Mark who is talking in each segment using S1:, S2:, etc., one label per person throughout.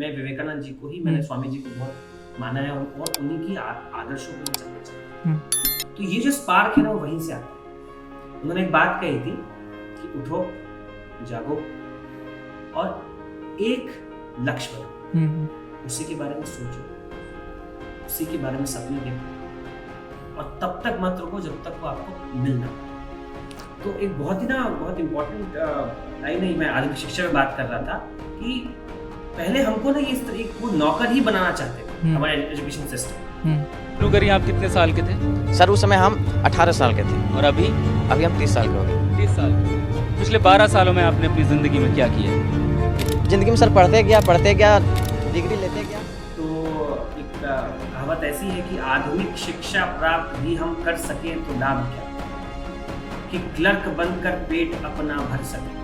S1: मैं विवेकानंद जी को ही, मैंने स्वामी जी को बहुत माना है और उन्हीं की आदर्शों को मैं चलना चाहता हूँ। तो ये जो स्पार्क है ना वो वहीं से आता है। उन्होंने एक बात कही थी कि उठो, जागो और एक लक्ष्य बनाओ, उसी के बारे में सोचो, उसी के बारे में सपने देखो और तब तक मत रुको जब तक वो आपको मिल ना। तो एक बहुत इम्पोर्टेंट लाइन है, मैं आधुनिक शिक्षा में बात कर रहा था कि पहले हमको ना इस तरह को नौकर ही बनाना चाहते थे हमारे एजुकेशन सिस्टम।
S2: शुरू करिए, आप कितने साल के थे?
S3: सर उस समय हम 18 साल के थे
S2: और अभी
S3: हम 30 साल के हो गए।
S2: 30 साल। पिछले 12 सालों में आपने अपनी ज़िंदगी में क्या किया?
S3: ज़िंदगी में सर पढ़ते गया, डिग्री लेते गया।
S1: तो एक कहावत ऐसी है कि आधुनिक शिक्षा प्राप्त भी हम कर सकें तो लाभ क्या, कि क्लर्क बनकर पेट अपना भर सके,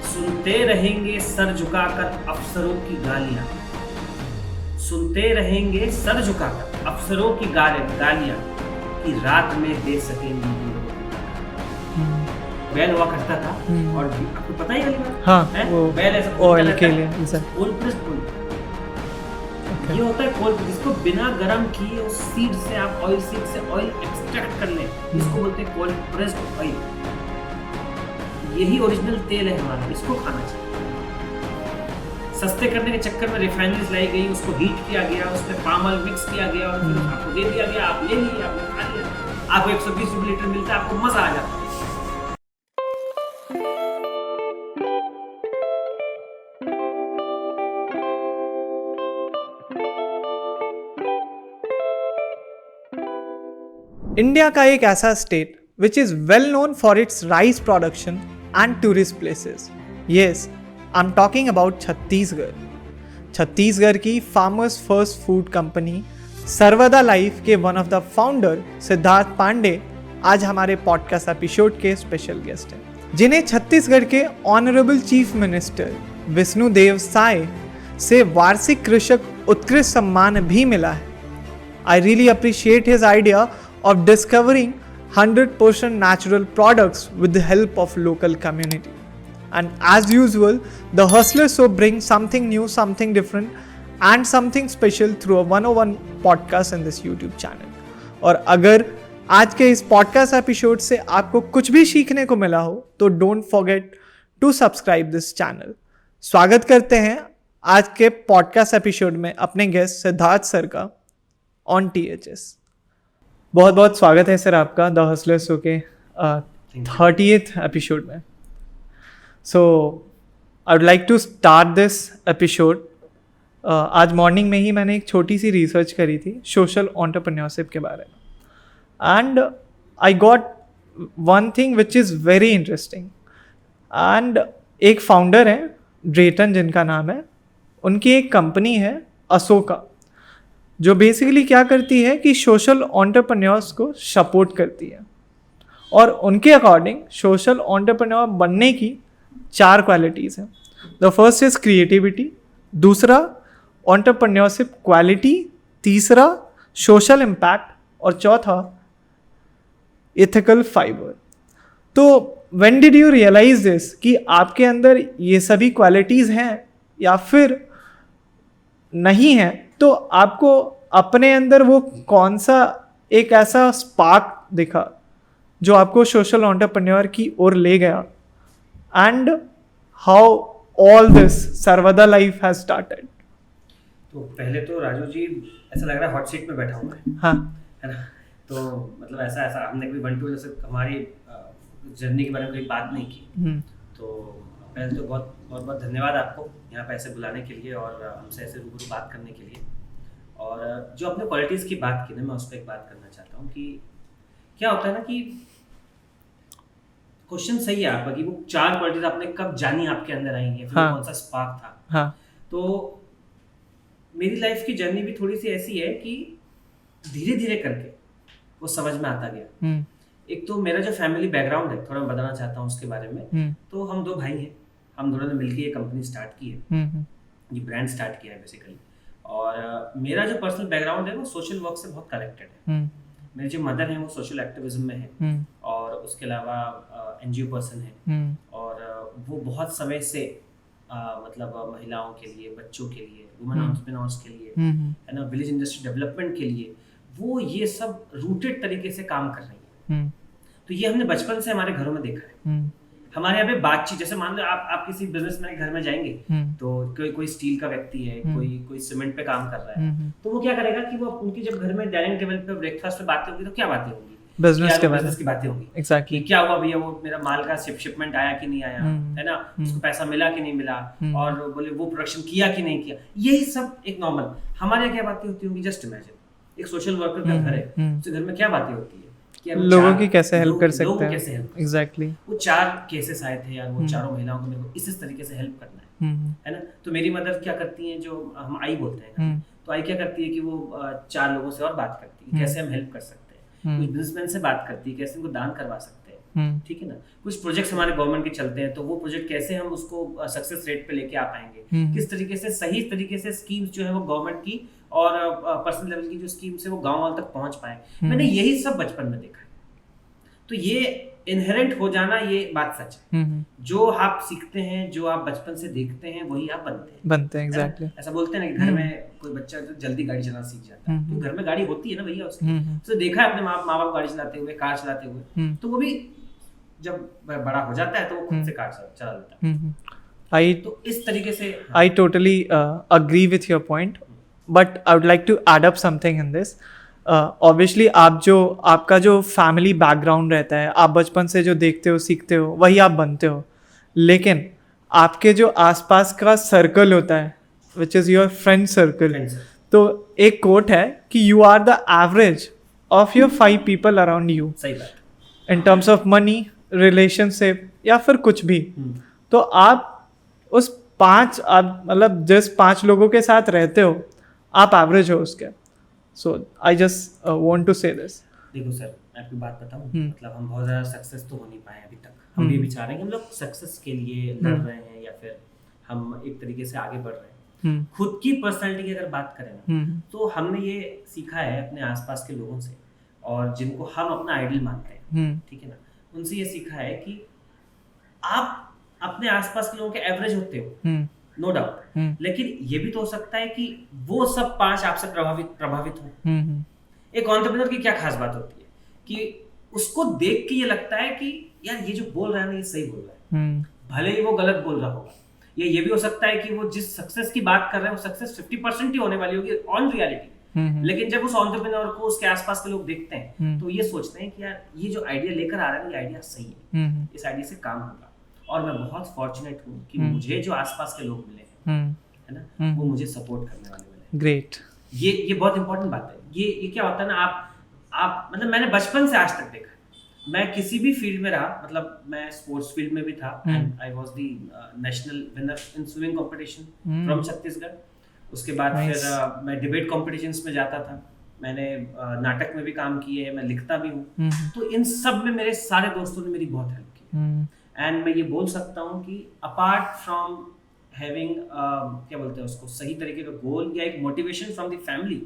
S1: सुनते रहेंगे सर झुकाकर अफसरों की गालियां, सुनते रहेंगे सर झुकाकर अफसरों की गालियां, कि रात में दे सकेंगे। बैल हुआ करता था और आपको पता ही वाली बात,
S4: हाँ, वो
S1: बैल ऐसा
S4: ऑयल के लिए
S1: ये होता है कोल, जिसको बिना गरम किए उस सीड से आप ऑयल एक्सट्रैक्ट कर लें, इसको बोलते हैं कोल्ड प्रेस्ड ऑयल। यही ओरिजिनल तेल है हमारा, इसको खाना चाहिए। सस्ते करने के चक्कर में रिफाइनरीज लाई गई, उसको हीट किया गया, उसमें पाम ऑयल मिक्स किया गया और फिर आपको दे दिया गया, आप ले लिए, आपने खा लिया, आपको 120 रुपये लीटर मिलता है, आपको मजा आ जाता है।
S4: इंडिया का एक ऐसा state which is well known for its rice production and tourist places. Yes, I am talking about Chhattisgarh. Chhattisgarh की farmers first food company Sarvada life के one of the founder Siddharth Pandey आज हमारे पॉडकास्ट एपिसोड के स्पेशल गेस्ट हैं, जिन्हें छत्तीसगढ़ के honourable chief minister Vishnudeo Sai से वार्षिक कृषक उत्कृष्ट सम्मान भी मिला है। I really appreciate his idea of discovering 100% natural products with the help of local community. And as usual, the Hustler Show brings something new, something different and something special through a 101 podcast in this YouTube channel. और अगर आज के इस podcast episode से आपको कुछ भी सीखने को मिला हो तो don't forget to subscribe this channel. स्वागत करते हैं आज के पॉडकास्ट एपिसोड में अपने गेस्ट सिद्धार्थ सर का ऑन THS। बहुत बहुत स्वागत है सर आपका द हसलर शो के 30th एपिसोड में। So I would like to start this episode. आज मॉर्निंग में ही मैंने एक छोटी सी रिसर्च करी थी सोशल एंटरप्रेन्योरशिप के बारे में and I got one thing which is very interesting. And एक फाउंडर है ड्रेटन जिनका नाम है, उनकी एक कंपनी है अशोका, जो बेसिकली क्या करती है कि सोशल एंटरप्रेन्योर्स को सपोर्ट करती है। और उनके अकॉर्डिंग सोशल एंटरप्रेन्योर बनने की 4 क्वालिटीज़ हैं। द फर्स्ट इज क्रिएटिविटी, दूसरा एंटरप्रेन्योरशिप क्वालिटी, तीसरा सोशल इम्पैक्ट और चौथा एथिकल फाइबर। तो when did you realise this कि आपके अंदर ये सभी क्वालिटीज़ हैं या फिर नहीं हैं? तो आपको अपने अंदर वो कौन सा एक ऐसा स्पार्क दिखा जो आपको सोशल एंटरप्रेन्योर की ओर ले गया एंड हाउ ऑल दिस सर्वदा लाइफ हैज स्टार्टेड?
S1: तो पहले तो राजू जी ऐसा लग रहा है हॉट सीट में बैठा हूँ मैं,
S4: हाँ
S1: है ना? तो मतलब ऐसा हमने कोई 1-2 जैसे हमारी जर्नी के बारे में कोई बात नहीं की। तो पहले तो बहुत धन्यवाद आपको यहाँ पे ऐसे बुलाने के लिए और हमसे ऐसे रूबरू बात करने के लिए। और जो अपने क्वालिटीज़ की बात की ना, मैं उस पर एक बात करना चाहता हूँ कि क्या होता है ना कि क्वेश्चन सही है आपका कि वो 4 क्वालिटीज आपने कब जानी आपके अंदर आई है, फिर
S4: हाँ,
S1: कौन सा स्पार्क था।
S4: हाँ,
S1: तो मेरी लाइफ की जर्नी भी थोड़ी सी ऐसी है कि धीरे धीरे करके वो समझ में आता गया। एक तो मेरा जो फैमिली बैकग्राउंड है, थोड़ा मैं बताना चाहता हूँ उसके बारे में। तो हम 2 भाई हैं, हम दोनों ने मिलकर ये कंपनी स्टार्ट की है, ये ब्रांड स्टार्ट किया है बेसिकली। और मेरा जो पर्सनल बैकग्राउंड है वो सोशल वर्क से बहुत कनेक्टेड है। मेरी जो मदर है वो सोशल एक्टिविज्म में है और उसके अलावा NGO पर्सन है और वो बहुत समय से मतलब महिलाओं के लिए, बच्चों के लिए, वुमेन एंटरप्रेन्योर्स के लिए, है ना, विलेज इंडस्ट्री डेवलपमेंट के लिए, वो ये सब रूटेड तरीके से काम कर रही है। तो ये हमने बचपन से हमारे घरों में देखा है। हमारे यहाँ पे बातचीत, जैसे मान लो आप किसी बिजनेसमैन के घर में जाएंगे, तो कोई स्टील का व्यक्ति है, कोई सीमेंट पे काम कर रहा है, तो वो क्या करेगा कि वो उनकी जब घर में डाइनिंग टेबल पे ब्रेकफास्ट पे बातें होगी, तो क्या बातें होंगी? बिजनेस की बातें होंगी।
S4: एग्जैक्टली।
S1: क्या हुआ भैया, वो मेरा माल का शिपमेंट आया कि नहीं आया, है ना, उसको पैसा मिला कि नहीं मिला, और बोले वो प्रोडक्शन किया कि नहीं किया। यही सब एक नॉर्मल हमारे यहाँ क्या बातें होती होंगी? जस्ट इमेजिन एक सोशल वर्कर का घर है, उसके घर में क्या बातें होती है कि
S4: लोगों की कैसे हेल्प कर सकते हैं।
S1: एग्जैक्टली। वो 4 केसेस आए थे यार, वो चारों महिलाओं को मेरे को इस तरीके से हेल्प करना है ना। तो मेरी मदर क्या करती है, जो हम आई बोलते हैं, तो आई क्या करती है कि वो 4 लोगों से और बात करती है कैसे हम हेल्प कर सकते हैं, कुछ बिजनेसमैन से बात करती है कैसे उनको दान करवा सकते हैं, ठीक है ना। कुछ प्रोजेक्ट्स हमारे गवर्नमेंट के चलते हैं, तो वो प्रोजेक्ट कैसे हम उसको सक्सेस रेट पे लेके आ पाएंगे, किस तरीके से सही तरीके से स्कीम्स जो है वो गवर्नमेंट की और पर्सनल लेवल की जो स्कीम्स है वो गाँव वालों तक पहुंच पाए। मैंने यही सब बचपन में देखा है। तो ये इनहेरेंट हो जाना, ये बात सच है। जो आप सीखते हैं, जो आप बचपन से देखते हैं, वही आप बनते हैं।
S4: एग्जैक्टली।
S1: ऐसा बोलते हैं ना कि घर में कोई बच्चा जो जल्दी गाड़ी चलाना सीख जाता है, तो घर में गाड़ी होती है ना भैया उसकी, तो देखा है अपने माँ बाप गाड़ी चलाते हुए, कार चलाते हुए, तो वो भी जब बड़ा हो जाता है तो वो खुद से कार चला लेता है। तो इस तरीके से
S4: I totally agree with your point, but I would like to add up something in this. Obviously आपका जो फैमिली बैकग्राउंड रहता है, आप बचपन से जो देखते हो, सीखते हो, वही आप बनते हो। लेकिन आपके जो आसपास का सर्कल होता है, which is your friend circle, तो एक कोट है कि you are the average of your 5 people around you,
S1: सही बात,
S4: in terms of money, relationship या फिर कुछ भी। तो आप उस 5, आप मतलब जिस 5 लोगों के साथ रहते हो, आप एवरेज हो उसके। सो आई जस्ट वांट टू से दिस।
S1: देखो सर, मैं आपकी बात बताऊं, मतलब हम बहुत ज़्यादा सक्सेस तो हो नहीं पाए अभी तक। हम ये भी चाह रहे हैं कि हम लोग सक्सेस के लिए लड़ रहे हैं, या फिर हम एक तरीके से आगे बढ़ रहे हैं। खुद की पर्सनैलिटी की अगर बात करें ना, तो हमने ये सीखा है अपने आसपास के लोगों से, और जिनको हम अपना आइडल मानते हैं, ठीक है ना, उनसे ये सीखा है कि आप अपने आसपास के लोगों के एवरेज होते हो, नो डाउट, लेकिन ये भी तो हो सकता है कि वो सब 5 आपसे प्रभावित हो। एक एंटरप्रेन्योर की क्या खास बात होती है कि उसको देख के ये लगता है कि यार ये जो बोल रहा है ना, ये सही बोल रहा है, भले ही वो गलत बोल रहा होगा। ये भी हो सकता है कि वो जिस सक्सेस की बात कर रहे हैं वो सक्सेस 50% ही होने वाली होगी ऑन रियलिटी, लेकिन जब उस एंटरप्रेन्योर को उसके आसपास के लोग देखते हैं, तो ये सोचते हैं कि यार ये जो आइडिया लेकर आ रहा है, ये आइडिया सही है, इस आइडिया से काम होगा। और मैं बहुत फॉर्चुनेट हूँ कि मुझे जो आसपास के लोग मिले हैं, है ना, वो मुझे सपोर्ट करने वाले मिले।
S4: ग्रेट।
S1: ये बहुत इंपॉर्टेंट बात है। ये क्या होता है ना, आप मतलब मैंने बचपन से आज तक देखा, मैं किसी भी फील्ड में रहा, मतलब मैं स्पोर्ट्स फील्ड में भी था, and I was the national winner in swimming competition from Chhattisgarh. उसके बाद फिर मैं डिबेट कॉम्पिटिशन्स में जाता था, मैंने नाटक में भी काम किए है, मैं लिखता भी हूँ। तो इन सब में मेरे सारे दोस्तों ने मेरी बहुत हेल्प की, एंड मैं ये बोल सकता हूँ कि अपार्ट फ्रॉम हैविंग क्या बोलते हैं उसको, सही तरीके का गोल या एक मोटिवेशन फ्रॉम द फैमिली,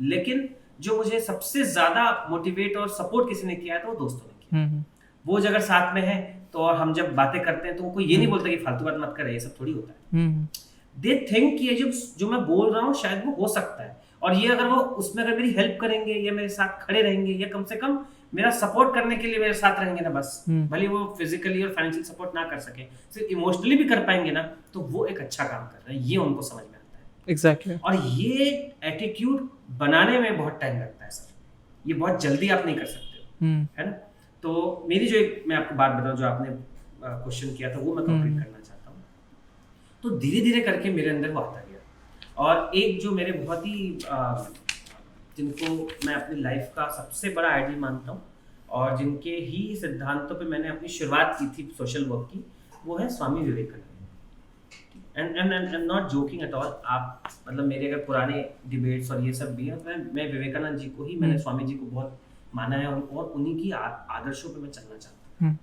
S1: लेकिन जो मुझे सबसे ज्यादा मोटिवेट और सपोर्ट किसी ने किया है तो वो दोस्तों ने किया। वो अगर साथ में है तो, और हम जब बातें करते हैं तो कोई ये नहीं बोलता कि फालतू बात मत करे, ये सब थोड़ी होता है। दे थिंक कि ये जो मैं बोल रहा हूँ शायद वो हो सकता है, और ये अगर वो उसमें अगर मेरी हेल्प करेंगे या मेरे साथ खड़े रहेंगे या कम से कम मेरा सपोर्ट करने के लिए मेरे साथ रहेंगे ना, बस भले वो फिजिकली और फाइनेंशियल सपोर्ट ना कर सके, सिर्फ इमोशनली भी कर पाएंगे ना, तो वो एक अच्छा काम कर रहे हैं, ये उनको समझ में आता है।
S4: एग्जैक्टली।
S1: और ये एटीट्यूड बनाने में बहुत टाइम लगता है सर, ये बहुत जल्दी आप नहीं कर सकते, है ना। तो मेरी जो एक मैं आपको बात बताऊं, जो आपने क्वेश्चन किया था वो मैं कंप्लीट करना चाहता हूँ। तो धीरे धीरे करके मेरे अंदर वो आता गया, और एक जो मेरे बहुत ही जिनको मैं अपनी लाइफ का सबसे बड़ा आइडल मानता हूँ, और जिनके ही सिद्धांतों पे मैंने अपनी शुरुआत की थी सोशल वर्क की, वो है Swami Vivekananda. And not joking at all, आप मतलब मेरे अगर पुराने डिबेट्स और ये सब भी है, मैं विवेकानंद जी को ही, मैंने स्वामी जी को बहुत माना है, और उन्हीं की आदर्शों पे मैं चलना चाहता हूँ।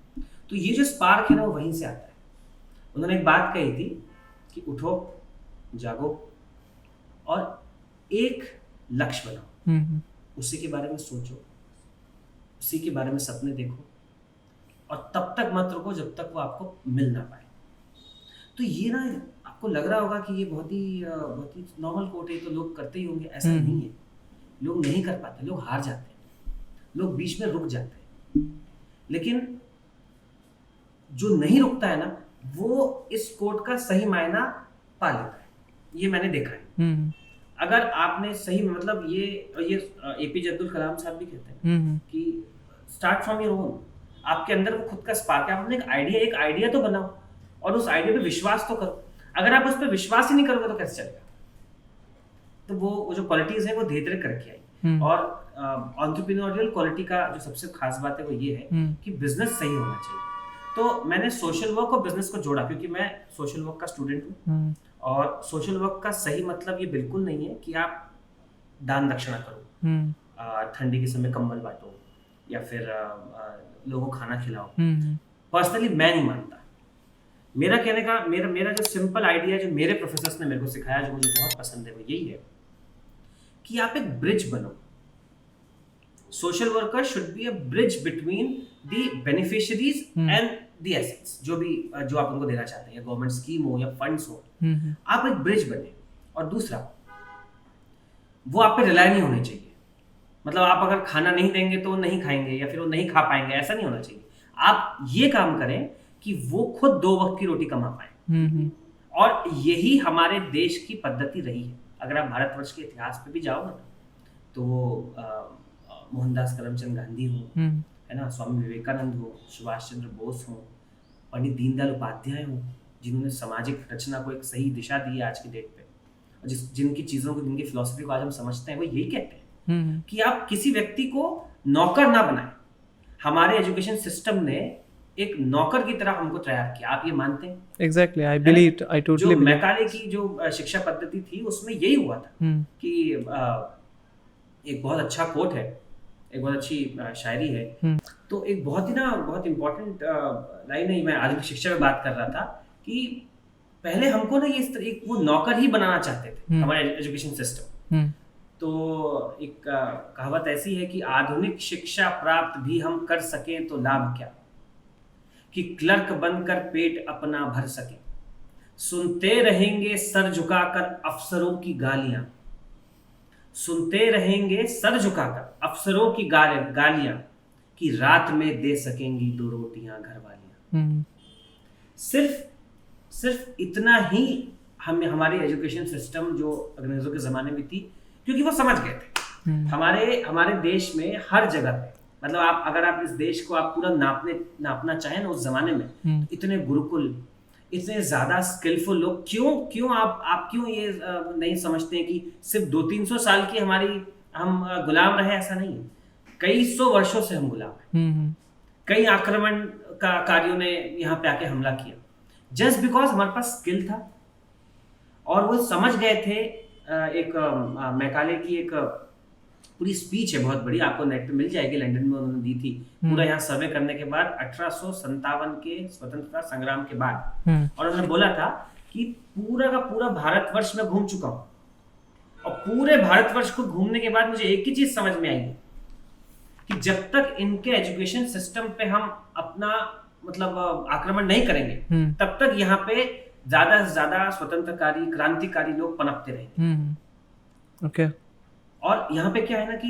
S1: तो ये जो स्पार्क है ना, वो वहीं से आता है। उन्होंने एक बात कही थी कि उठो, जागो और एक लक्ष्य बनाओ, उसी के बारे में सोचो, उसी के बारे में सपने देखो, और तब तक मत रुको जब तक वो आपको मिल ना पाए। तो ये ना आपको लग रहा होगा कि ये बहुत ही नॉर्मल कोट है, तो लोग करते ही होंगे, ऐसा नहीं है। लोग नहीं कर पाते, लोग हार जाते हैं, लोग बीच में रुक जाते हैं। लेकिन जो नहीं रुकता है ना, वो इस कोट का सही मायना पा लेता है, ये मैंने देखा है। अगर आपने सही मतलब ये एपीजे अब्दुल कलाम साहब भी कहते हैं कि स्टार्ट फ्रॉम योर ओन। आपके अंदर वो खुद का स्पार्क है, आप अपने एक आइडिया तो बनाओ और उस आइडिया पे विश्वास तो करो। अगर आप उस पर विश्वास ही नहीं करोगे तो कैसे चलेगा? तो वो जो क्वालिटीज है वो धीरे धीरे करके आई। और एंटरप्रेन्योरियल क्वालिटी का जो सबसे खास बात है वो ये है कि बिजनेस सही होना चाहिए। तो मैंने सोशल वर्क और बिजनेस को जोड़ा, क्योंकि मैं सोशल वर्क का स्टूडेंट हूँ। और सोशल वर्क का सही मतलब ये बिल्कुल नहीं है कि आप दान दक्षिणा करो, ठंडी के समय कंबल बांटो या फिर लोगों को खाना खिलाओ। पर्सनली मैं नहीं मानता। मेरा कहने का मेरा जो सिंपल आइडिया जो मेरे प्रोफेसर्स ने मेरे को सिखाया, जो मुझे बहुत पसंद है, वो यही है कि आप एक ब्रिज बनो। Social worker should be a bridge between the beneficiaries and the assets, जो आप उनको देना चाहते हैं, या गवर्नमेंट स्कीम हो या फंड्स हो। आप एक ब्रिज बने। और दूसरा, वो आप पे रिलाय नहीं होनी चाहिए। मतलब आप अगर खाना नहीं देंगे तो वो नहीं खाएंगे या फिर वो नहीं खा पाएंगे, ऐसा नहीं होना चाहिए। आप ये काम करें कि वो खुद 2 वक्त की रोटी कमा पाए। और यही हमारे देश की पद्धति रही है। अगर आप भारतवर्ष के इतिहास पे भी जाओ ना, तो मोहनदास करमचंद गांधी हो, है ना, स्वामी विवेकानंद हो, सुभाष चंद्र बोस हो, पंडित दीनदयाल उपाध्याय हो, जिन्होंने सामाजिक रचना को एक सही दिशा दी है आज की डेट पे, और जिनकी चीजों को, जिनकी फिलॉसफी को आज हम समझते हैं, वो यही कहते हैं कि आप किसी व्यक्ति को नौकर ना बनाएं। हमारे एजुकेशन सिस्टम ने एक नौकर की तरह हमको तैयार किया। आप ये मानते हैं?
S4: Exactly, I believe, I totally believe.
S1: Macaulay की जो शिक्षा पद्धति थी उसमें यही हुआ था कि एक बहुत अच्छा कोट है, एक बहुत अच्छी शायरी है। तो एक बहुत इंपॉर्टेंट लाइन है। मैं आधुनिक शिक्षा में बात कर रहा था कि पहले हमको ना ये एक वो नौकर ही बनाना चाहते थे, हमारे एजुकेशन सिस्टम। तो एक कहावत ऐसी है कि आधुनिक शिक्षा प्राप्त भी हम कर सकें तो लाभ क्या, कि क्लर्क बनकर पेट अपना भर सके, सुनते रहेंगे सर झुकाकर अफसरों की गालियां, सुनते रहेंगे सर झुकाकर अफसरों की गालियां, कि रात में दे सकेंगी 2 रोटियां घर वालियां। सिर्फ इतना ही हमारी एजुकेशन सिस्टम जो अंग्रेजों के जमाने में थी, क्योंकि वो समझ गए थे हमारे देश में हर जगह पे, मतलब अगर आप इस देश को आप पूरा नापना चाहें ना, उस जमाने में तो इतने गुरुकुल, इतने ज्यादा स्किलफुल लोग, क्यों आप क्यों ये नहीं समझते हैं कि सिर्फ 200-300 साल की हम गुलाम रहे? ऐसा नहीं है, कई 100 वर्षों से हम गुलाम हैं। कई आक्रमणकारियों ने यहाँ पे आके हमला किया, जस्ट बिकॉज हमारे पास स्किल था। और वो समझ गए थे। एक मैकाले की एक पूरी स्पीच है बहुत बड़ी, आपको नेट पे मिल जाएगी, लंदन में उन्होंने दी थी। पूरा यहाँ सर्वे करने के बाद 1857 के स्वतंत्रता संग्राम के बाद, और उन्होंने बोला था कि पूरा का पूरा भारतवर्ष में घूम चुका हूँ, और पूरे भारतवर्ष को घूमने के बाद मुझे एक ही चीज समझ में आई कि जब तक इनके एजुकेशन सिस्टम पे हम अपना मतलब आक्रमण नहीं करेंगे, तब तक यहाँ पे ज्यादा से ज्यादा स्वतंत्रकारी, क्रांतिकारी लोग पनपते रहेंगे।
S4: ओके।
S1: और यहाँ पे क्या है ना कि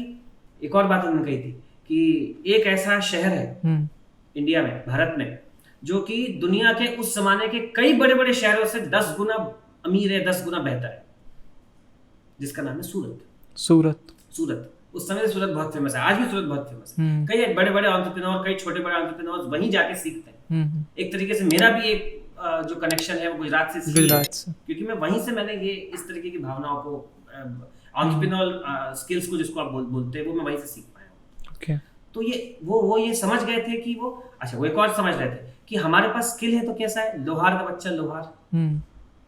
S1: एक और बात उन्होंने कही थी कि एक ऐसा शहर है इंडिया में, भारत में, जो कि दुनिया के उस जमाने के कई बड़े बड़े शहरों से 10 गुना अमीर है, 10 गुना बेहतर है, जिसका नाम है सूरत। उस समय सूरत बहुत फेमस है, आज भी सूरत बहुत फेमस है। कई बड़े बड़े एंटरप्रेन्योर, कई छोटे बड़े एंटरप्रेन्योर वहीं जाके सीखते हैं। एक तरीके से मेरा भी एक जो कनेक्शन है वो गुजरात से, क्योंकि मैं वहीं से मैंने ये इस तरीके की भावनाओं को, एंटरप्रेन्योर स्किल्स को जिसको आप बोलते हैं, वो मैं वहीं से सीख पाया।
S4: okay.
S1: तो वो ये समझ गए थे कि वो एक और समझ रहे थे कि हमारे पास स्किल है तो कैसा है, लोहार का बच्चा लोहार,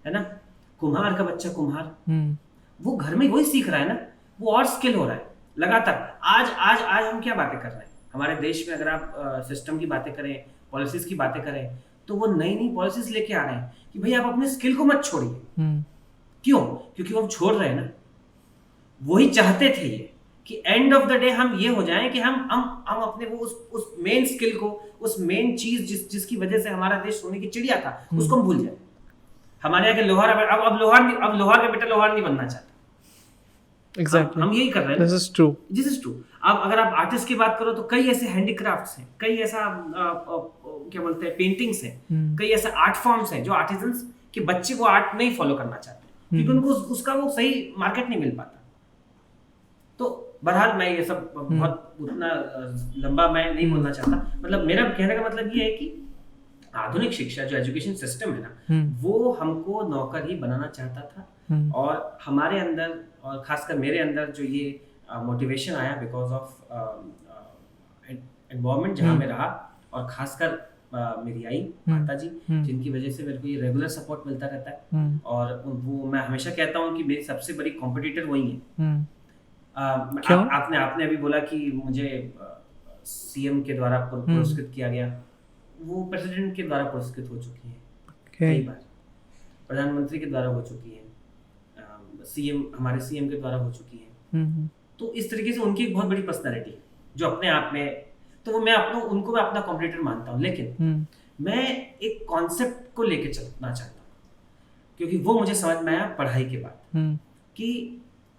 S1: है ना, कुम्हार का बच्चा कुम्हार, वो घर में वही सीख रहा है ना, वो और स्किल हो रहा है लगातार। आज हम क्या बातें कर रहे हैं हमारे देश में? अगर आप सिस्टम की बातें करें, पॉलिसीज की बातें करें, तो वो नई पॉलिसीज लेके आ रहे हैं कि भाई आप अपने स्किल को मत छोड़िए। क्यों? क्योंकि वो छो रहे हैं ना। वही चाहते थे ये कि एंड ऑफ द डे हम ये हो जाएं कि हम अपने वो उस मेन स्किल को, उस मेन चीज जिसकी वजह से हमारा देश सोने की चिड़िया था, उसको हम भूल जाए। हमारे यहाँ के लोहार अब लोहार का बेटा लोहार नहीं बनना चाहता।
S4: एग्जैक्टली,
S1: हम यही कर रहे हैं।
S4: This is true.
S1: This is true. अब अगर आप आर्टिस्ट की बात करो तो कई ऐसे हैंडीक्राफ्ट्स हैं, कई ऐसा क्या बोलते हैं पेंटिंग्स हैं, कई ऐसे आर्ट फॉर्म्स हैं जो आर्टिजन्स के बच्चे को आर्ट नहीं फॉलो करना चाहते क्योंकि उनको उसका वो सही मार्केट नहीं मिल पाता। तो बहरहाल मैं ये सब बहुत उतना लंबा मैं नहीं बोलना चाहता। मतलब मेरा कहने का मतलब ये है कि आधुनिक शिक्षा जो एजुकेशन सिस्टम है ना, वो हमको नौकर ही बनाना चाहता था। और हमारे अंदर और खासकर मेरे अंदर जो ये मोटिवेशन आया बिकॉज ऑफ एनवायरनमेंट जहाँ में रहा, और खासकर मेरी आई माता जी जिनकी वजह से मेरे को ये रेगुलर सपोर्ट मिलता रहता है। और वो मैं हमेशा कहता हूँ कि मेरी सबसे बड़ी कॉम्पिटिटर वही है। आपने अभी बोला कि मुझे सीएम के द्वारा पुरस्कृत किया गया, वो प्रेसिडेंट के द्वारा पुरस्कृत हो चुकी है कई बार, प्रधानमंत्री के द्वारा हो चुकी है, हमारे सीएम के द्वारा हो चुकी है। तो इस तरीके से उनकी एक बहुत बड़ी पर्सनालिटी है जो अपने आप में, तो वो उनको मैं अपना कॉम्पिटिटर मानता हूँ। लेकिन मैं एक कॉन्सेप्ट को लेके चलना चाहता हूँ क्योंकि वो मुझे समझ में आया पढ़ाई के बाद कि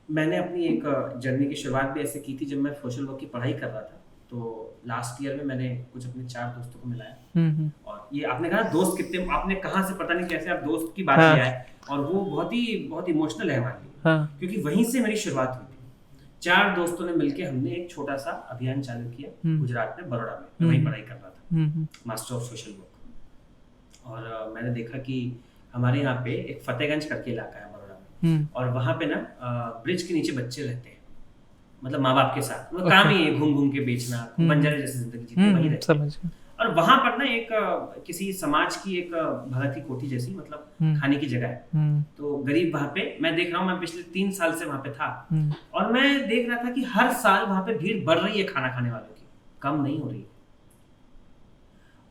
S1: मैंने अपनी एक जर्नी की शुरुआत भी ऐसे की थी जब मैं सोशल वर्क की पढ़ाई कर रहा था। तो लास्ट ईयर में मैंने कुछ अपने 4 दोस्तों को मिलाया। और ये आपने कहा दोस्त कितने, आपने कहाँ से पता नहीं कैसे आप दोस्त की बात किया है, और वो बहुत ही इमोशनल है हमारे लिए क्योंकि वहीं से मेरी शुरुआत हुई थी। 4 दोस्तों ने मिलकर हमने एक छोटा सा अभियान चालू किया गुजरात में, बड़ौदा में। मैं वहीं पढ़ाई कर रहा था, मास्टर ऑफ सोशल वर्क। और मैंने देखा कि हमारे यहाँ पे एक फतेहगंज करके इलाका है बड़ौदा में, और वहाँ पे ना ब्रिज के नीचे बच्चे रहते हैं, मतलब माँ बाप के साथ काम ही है घूम के बेचना, बंजारे जैसी जिंदगी जीते वही रहते हैं। और वहां पर ना एक किसी समाज की एक भगत की कोठी जैसी, मतलब खाने की जगह है। तो गरीब वहां पे मैं देख रहा हूँ, मैं पिछले 3 साल से वहां पे था, और मैं देख रहा था कि हर साल वहां पे भीड़ बढ़ रही है खाना खाने वालों की, कम नहीं हो रही है।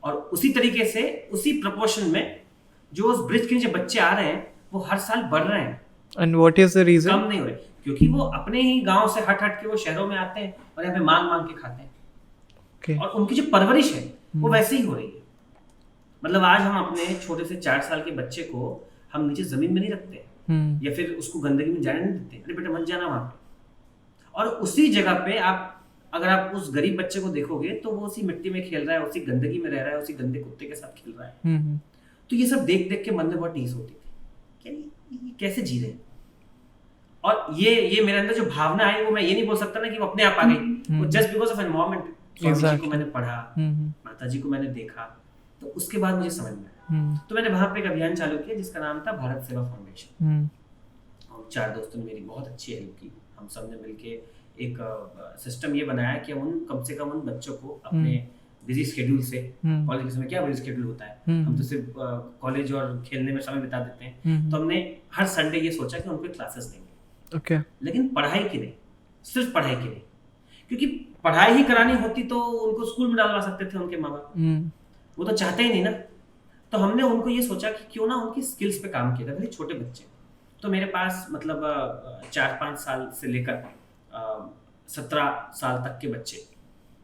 S1: और उसी तरीके से उसी प्रपोर्शन में जो उस ब्रिज के नीचे बच्चे आ रहे हैं वो हर साल बढ़ रहे हैं।
S4: And what is the reason?
S1: कम नहीं हो रहे क्योंकि वो अपने ही गांव से हट के वो शहरों में आते हैं और यहाँ पे मांग के खाते हैं। और उनकी जो परवरिश है वो वैसे ही हो रही है। मतलब आज हम अपने छोटे से 4 साल के बच्चे को हम नीचे जमीन में नहीं रखते या फिर उसको गंदगी में जाने नहीं देते, अरे बेटा मत जाना वहां पे। और उसी जगह पे अगर आप उस गरीब बच्चे को देखोगे तो वो उसी मिट्टी में खेल रहा है, उसी गंदगी में रह रहा है, उसी गंदे कुत्ते के साथ खेल रहा है। तो ये सब देख के मन में बहुत टीस होती थी कि ये कैसे जी रहे हैं। और ये मेरे अंदर जो भावना आई वो मैं ये नहीं बोल सकता ना कि वो अपने आप आ गई, वो just because of environment. Swami ji को मैंने पढ़ा, माता जी को मैंने देखा, तो उसके बाद मुझे समझ में आया। तो मैंने वहां पे एक अभियान चालू किया जिसका नाम था भारत सेवा फाउंडेशन। और 4 दोस्तों ने मेरी बहुत अच्छी हेल्प की। हम सब ने मिलके एक सिस्टम ये बनाया कि कम से कम उन बच्चों को अपने बिजी शेड्यूल से, कॉलेज के समय क्या बिजी शेड्यूल होता है, हम तो सिर्फ कॉलेज और खेलने में समय बिता देते हैं, तो हमने हर संडे ये सोचा कि उनको क्लासेस देंगे। लेकिन पढ़ाई की नहीं, सिर्फ पढ़ाई की नहीं, क्योंकि पढ़ाई ही करानी होती तो उनको स्कूल में डालवा सकते थे उनके माँ बाप, वो तो चाहते ही नहीं ना। तो हमने उनको ये सोचा कि क्यों ना उनकी स्किल्स पे काम किया था, भले छोटे बच्चे। तो मेरे पास मतलब 4-5 साल से लेकर 17 साल तक के बच्चे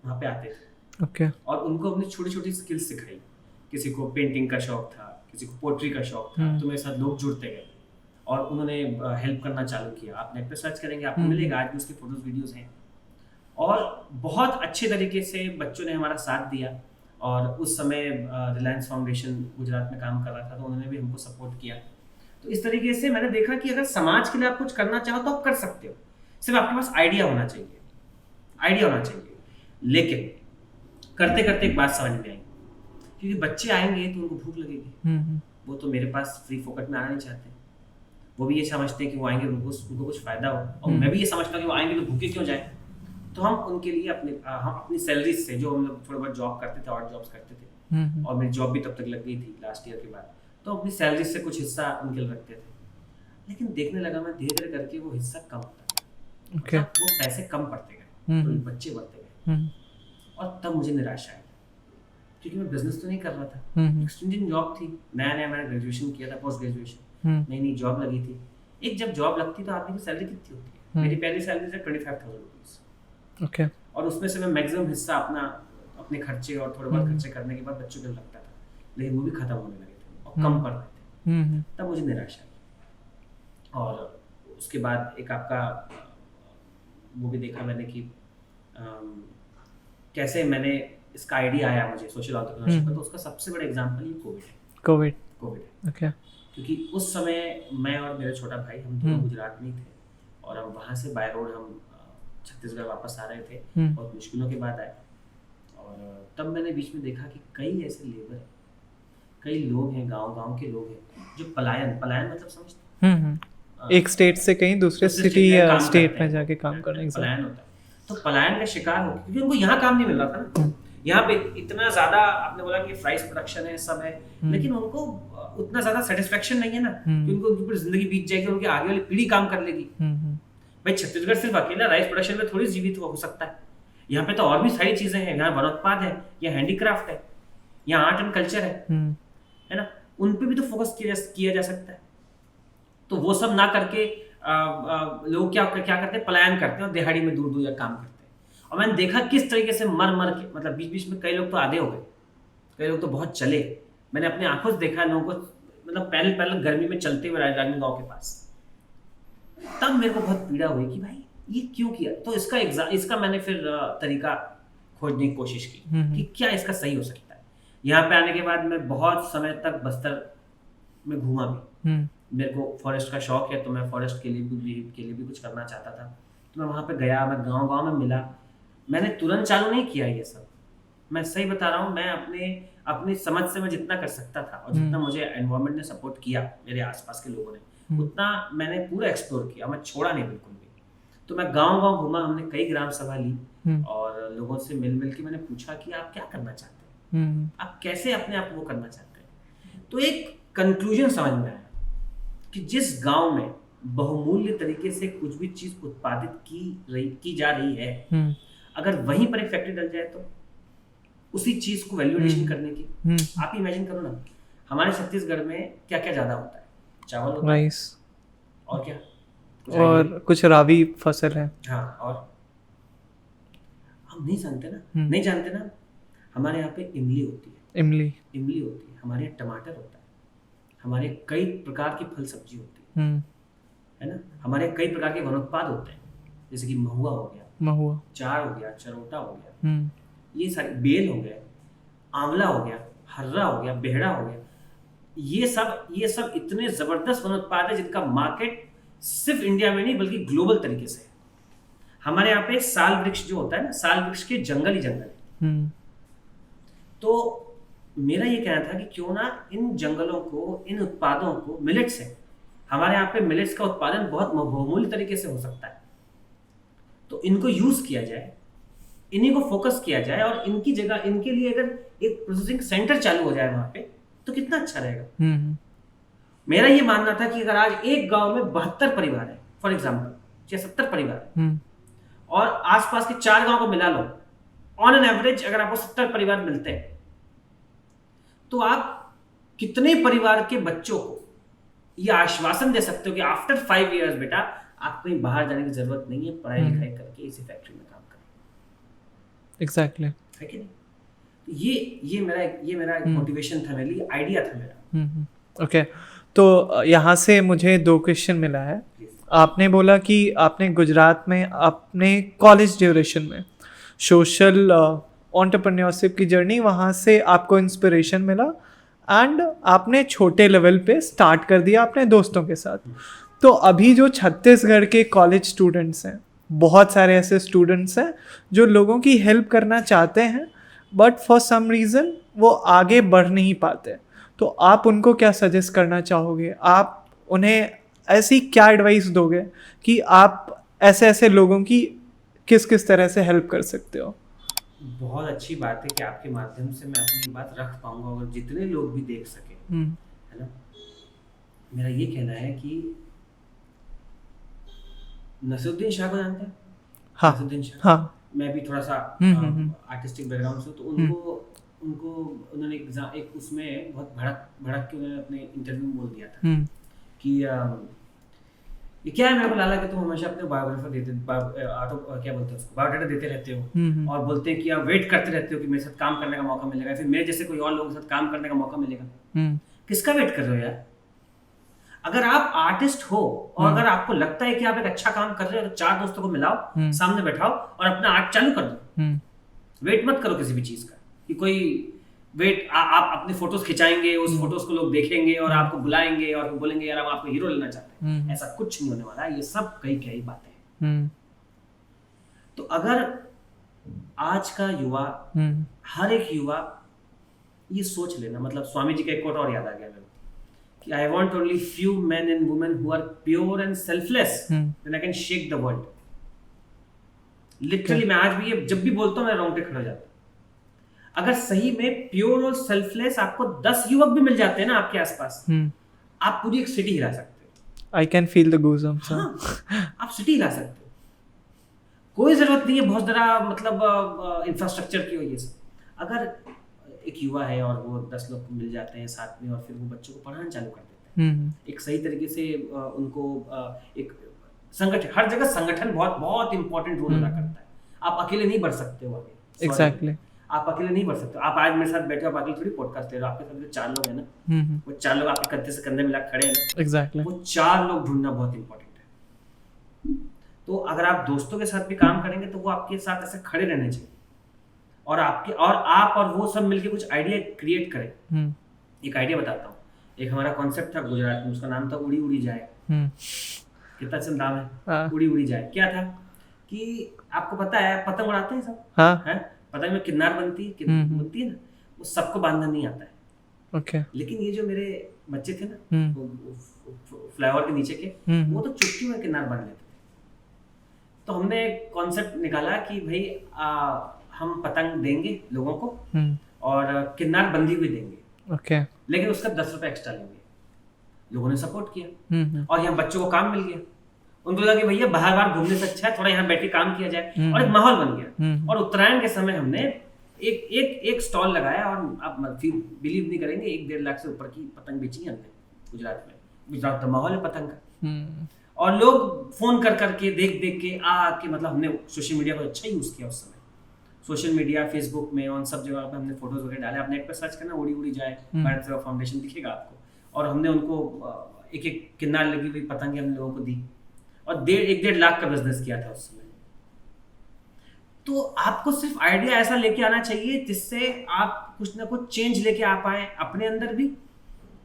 S1: वहाँ पे आते थे। और उनको अपनी छोटी छोटी स्किल्स सिखाई। किसी को पेंटिंग का शौक था, किसी को पोट्री का शौक था, तो मेरे साथ लोग जुड़ते गए और उन्होंने हेल्प करना चालू किया। आप नेट पे सर्च करेंगे आपको मिलेगा, आज भी उसकी फोटोज वीडियोस हैं। और बहुत अच्छे तरीके से बच्चों ने हमारा साथ दिया। और उस समय रिलायंस फाउंडेशन गुजरात में काम कर रहा था, तो उन्होंने भी हमको सपोर्ट किया। तो इस तरीके से मैंने देखा कि अगर समाज के लिए आप कुछ करना चाहो तो आप कर सकते हो, सिर्फ आपके पास आइडिया होना चाहिए। लेकिन करते करते एक बात समझ में आई, क्योंकि बच्चे आएंगे तो उनको भूख लगेगी। वो तो मेरे पास फ्री फोकट में आना नहीं चाहते, वो भी ये समझते हैं कि वो आएंगे उनको कुछ फायदा हो, और मैं भी ये समझता हूँ कि वो आएंगे तो भूखे क्यों जाए। तो हम उनके लिए हम अपनी सैलरी से, जो हम लोग थोड़ा बहुत जॉब करते थे और जॉब्स करते थे, और मेरी जॉब भी तब तक लग गई थी लास्ट ईयर के बाद, तो अपनी सैलरी से कुछ हिस्सा उनके लिए रखते थे। लेकिन देखने लगा मैं धीरे धीरे करके वो हिस्सा कम होता गया, वो पैसे कम पड़ते गए, तो बच्चे बढ़ते गए। और तब मुझे निराशा आई, क्योंकि मैं बिजनेस तो नहीं कर रहा था, स्टूडेंट जॉब थी, नया मैंने ग्रेजुएशन किया था, पोस्ट ग्रेजुएशन, नई जॉब लगी थी। एक जब जॉब लगती तो आदमी की सैलरी कितनी होती है? मेरी पहली सैलरी थी 25,000 रुपीज। और उसमें से मैं मैक्सिमम हिस्सा अपने खर्चे और थोड़े बहुत खर्चे करने के बाद बच्चों के लगता था, लेकिन वो भी खत्म होने लगे थे और कम पड़ रहे थे। तब मुझे निराशा आई। और उसके बाद एक आपका वो भी देखा मैंने कि कैसे मैंने इसका आइडिया आया मुझे सोशल एंटरप्रेन्योरशिप का, तो उसका सबसे बड़ा एग्जांपल ही कोविड है।
S4: ओके।
S1: क्योंकि उस समय मैं और मेरा छोटा भाई हम दोनों गुजरात में ही थे, और हम वहाँ से बाय रोड हम छत्तीसगढ़ वापस आ रहे थे, बहुत मुश्किलों के बाद आए। और तब मैंने बीच में देखा कि कई ऐसे लेबर हैं, कई लोग हैं, गांव के लोग हैं जो पलायन मतलब समझते
S4: एक स्टेट से कहीं दूसरे सिटी या स्टेट में जाके काम करने का
S1: पलायन होता है। तो पलायन का शिकार हो, क्योंकि उनको यहाँ काम नहीं मिल रहा था ना। यहाँ पे इतना ज्यादा आपने बोला कि प्राइस प्रोडक्शन है, सब है, लेकिन उनको उतना ज्यादा सेटिस्फेक्शन नहीं है ना कि उनको उनकी पूरी जिंदगी बीत जाएगी, उनकी आगे वाली पीढ़ी काम कर लेगी। भाई छत्तीसगढ़ सिर्फ अकेला राइस प्रोडक्शन में थोड़ी जीवित हो सकता है, यहाँ पे तो और भी सारी चीजें हैं। यहाँ वनोत्पाद है, यहाँ हैंडीक्राफ्ट है, यहाँ आर्ट एंड कल्चर है ना, उन पे भी तो फोकस किया जा सकता है। तो वो सब ना करके लोग क्या करते हैं, पलायन करते हैं और दिहाड़ी में दूर दूर काम करते हैं। और मैंने देखा किस तरीके से मर के, मतलब बीच बीच में कई लोग तो आधे हो गए, कई लोग तो बहुत चले। मैंने अपने आंखों से देखा लोगों को, मतलब पहले गर्मी में चलते हुए राजधानी गाँव के पास। तब मेरे को बहुत पीड़ा हुई कि भाई ये क्यों किया। तो इसका मैंने फिर तरीका खोजने की कोशिश की कि क्या इसका सही हो सकता है। यहाँ पे आने के बाद मैं बहुत समय तक बस्तर में घूमा भी। मेरे को फॉरेस्ट का शौक है, तो मैं फॉरेस्ट के लिए भी कुछ करना चाहता था। तो मैं वहाँ पे गया, मैं गांव में मिला। मैंने तुरंत चालू नहीं किया ये सब, मैं सही बता रहा हूँ। मैं अपनी समझ से मैं जितना कर सकता था और जितना मुझे एनवायरनमेंट ने सपोर्ट किया, मेरे आसपास के लोगों ने, उतना मैंने पूरा एक्सप्लोर किया। मैं छोड़ा नहीं बिल्कुल भी। तो मैं गांव घूमा, हमने कई ग्राम सभा ली और लोगों से मिल के मैंने पूछा कि आप क्या करना चाहते हैं, आप कैसे अपने आप वो करना चाहते हैं। तो एक कंक्लूजन समझ में आया कि जिस गांव में बहुमूल्य तरीके से कुछ भी चीज उत्पादित की जा रही है, अगर वहीं पर एक फैक्ट्री डल जाए तो उसी चीज को वैल्यू एडिशन करने की, आप इमेजिन करो ना, हमारे छत्तीसगढ़ में क्या क्या ज्यादा होता है, चावल होता है, राइस, और क्या,
S4: और कुछ रावी फसल है।
S1: हाँ, और हम नहीं जानते ना, हमारे यहाँ पे इमली होती है, इमली होती है, हमारे यहाँ टमाटर होता है, हमारे कई प्रकार की फल सब्जी होती है ना, हमारे कई प्रकार के वनोत्पाद होते हैं, जैसे कि महुआ हो गया, चार हो गया, चरोटा हो गया, ये सारे, बेल हो गया, आंवला हो गया, हर्रा हो गया, बेहड़ा हो गया। ये सब इतने जबरदस्त वनोत्पाद है जिनका मार्केट सिर्फ इंडिया में नहीं बल्कि ग्लोबल तरीके से है। हमारे यहाँ पे साल वृक्ष जो होता है ना, साल वृक्ष के जंगल ही जंगल है। तो मेरा ये कहना था कि क्यों ना इन जंगलों को, इन उत्पादों को, मिलेट्स है, हमारे यहाँ पे मिलेट्स का उत्पादन बहुत बहुमूल्य तरीके से हो सकता है, तो इनको यूज किया जाए, इन्हीं को फोकस किया जाए और इनकी जगह, इनके लिए अगर एक प्रोसेसिंग सेंटर चालू हो जाए वहां पे, तो कितना अच्छा रहेगा। मेरा ये मानना था कि अगर आज एक गांव में 72 परिवार है, फॉर एग्जाम्पल, या 70 परिवार है, और आसपास के 4 गांव को मिला लो, ऑन एन एवरेज अगर आपको 70 परिवार मिलते हैं, तो आप कितने परिवार के बच्चों को यह आश्वासन दे सकते हो कि आफ्टर 5 years बेटा आपको कहीं बाहर जाने की जरूरत नहीं है, पढ़ाई लिखाई करके इसी फैक्ट्री में काम करें।
S4: एग्जैक्टली,
S1: है कि नहीं? ये मेरा एक मोटिवेशन था, मेरे लिए आइडिया था मेरा।
S4: ओके, तो यहाँ से मुझे 2 क्वेश्चन मिला है। आपने बोला कि आपने गुजरात में अपने कॉलेज ड्यूरेशन में सोशल एंटरप्रेन्योरशिप की जर्नी, वहाँ से आपको इंस्पिरेशन मिला एंड आपने छोटे लेवल पे स्टार्ट कर दिया अपने दोस्तों के साथ। तो अभी जो छत्तीसगढ़ के कॉलेज स्टूडेंट्स हैं, बहुत सारे ऐसे स्टूडेंट्स हैं जो लोगों की हेल्प करना चाहते हैं बट फॉर सम रीज़न वो आगे बढ़ नहीं पाते, तो आप उनको क्या सजेस्ट करना चाहोगे? आप उन्हें ऐसी क्या एडवाइस दोगे कि आप ऐसे लोगों की किस तरह से हेल्प कर सकते हो?
S1: बहुत अच्छी बात है कि आपके माध्यम से मैं अपनी बात रख पाऊंगा और जितने लोग भी देख सके, है ना। मेरा ये कहना है कि नसीरुद्दीन शाह को जानते हैं?
S4: हाँ,
S1: नसीरुद्दीन शाह,
S4: हाँ।
S1: मैं भी थोड़ा सा आर्टिस्टिक बैकग्राउंड से, तो उन्होंने एक उसमें बहुत भड़क के उन्होंने अपने इंटरव्यू में बोल दिया था कि ये क्या है, मेरे को लगा कि तुम हमेशा अपने बायोडाटा देते रहते हो और बोलते हैं कि आप वेट करते रहते हो कि मेरे साथ काम करने का मौका मिलेगा, फिर मेरे जैसे कोई और लोगों के साथ काम करने का मौका मिलेगा। किसका वेट कर रहे हो यार? अगर आप आर्टिस्ट हो और अगर आपको लगता है कि आप एक अच्छा काम कर रहे हो तो 4 दोस्तों को मिलाओ, सामने बैठाओ और अपना आर्ट चालू कर दो। वेट मत करो किसी भी चीज का कि कोई वेट आप अपनी फोटोज खिंचाएंगे, उस फोटोज को लोग देखेंगे और आपको बुलाएंगे और बोलेंगे यार हम आपको हीरो लेना चाहते हैं। ऐसा कुछ नहीं होने वाला है, ये सब कई बातें हैं। तो अगर आज का युवा, हर एक युवा ये सोच लेना, मतलब स्वामी जी का एक कोट और याद आ गया मेरे को कि I want only few men and women who are pure and selfless then I can shake the world. Literally मैं आज भी ये जब भी बोलता हूँ मैं रोंगटे खड़े हो जाता हूँ। अगर सही में प्योर और सेल्फलेस आपको 10 युवक भी मिल जाते हैं ना आपके आसपास, आप पूरी एक सिटी हिला सकते हो।
S4: I can feel the goosebumps.
S1: आप सिटी हिला सकते हो, कोई जरूरत नहीं है बहुत बड़ा मतलब इंफ्रास्ट्रक्चर की हो ये सब। अगर एक युवा है और वो 10 लोग मिल जाते हैं साथ में और फिर वो बच्चों को पढ़ाना चालू कर देते हैं एक सही तरीके से, उनको एक संगठन, हर जगह संगठन बहुत बहुत इंपॉर्टेंट रोल अदा करता है। आप अकेले नहीं बढ़ सकते हो आगे।
S4: एग्जैक्टली,
S1: आप अकेले नहीं बढ़ सकते। आप आज मेरे साथ बैठे हो, बाकी थोड़ी पॉडकास्ट ले रहे हो, आपके साथ जो 4 लोग हैं ना, वो 4 लोग आपके कंधे से कंधे मिला खड़े हैं ना,
S4: एग्जैक्टली,
S1: वो 4 लोग ढूंढना बहुत इंपॉर्टेंट है। तो अगर आप दोस्तों के साथ भी काम करेंगे तो वो आपके साथ ऐसे खड़े रहने चाहिए और आपके और आप और वो सब मिलके कुछ आइडिया क्रिएट करें। एक आइडिया बताता हूँ। एक हमारा कॉन्सेप्ट था गुजरात में, उसका नाम था उड़ी उड़ी जाए। कितना अच्छा नाम है, उड़ी उड़ी जाए। क्या था कि आपको पता है पतंग उड़ाते हैं सब, हैं? पतंग में किन्नार बनती है ना, वो सबको बांधना नहीं आता है।
S4: ओके।
S1: लेकिन ये जो मेरे बच्चे थे ना, फ्लाईओवर के नीचे के, वो तो चुटकी में किन्नार बांध लेते थे। तो हमने एक कॉन्सेप्ट निकाला कि भाई हम पतंग देंगे लोगों को और किन्नार बंधी हुई देंगे।
S4: ओके।
S1: लेकिन उसका 10 रुपए एक्स्ट्रा लेंगे। लोगों ने सपोर्ट किया और यहाँ बच्चों को काम मिल गया। उनको लगा कि भैया बाहर बाहर घूमने से अच्छा है थोड़ा यहाँ बैठ के काम किया जाए, और एक माहौल बन गया। और उत्तरायण के समय हमने एक स्टॉल लगाया और आप फिर बिलीव नहीं करेंगे 1-1.5 लाख से ऊपर की पतंग बेची हमने गुजरात में। गुजरात का माहौल है पतंग का। और लोग फोन कर करके देख के के मतलब हमने सोशल मीडिया को अच्छा यूज किया उस समय। सोशल मीडिया, फेसबुक में, उन सब जगह पे हमने फोटोज वगैरह डाले। आप नेट पर सर्च करना उड़ी उड़ी जाए भारत सेवा फाउंडेशन दिखेगा आपको। और हमने उनको एक किन्नार लगी हुई पतंगे हम लोगों को दी और 1.5 लाख का बिजनेस किया था उस समय। तो आपको सिर्फ आइडिया ऐसा लेके आना चाहिए जिससे आप कुछ ना कुछ चेंज लेके आ पाए अपने अंदर भी।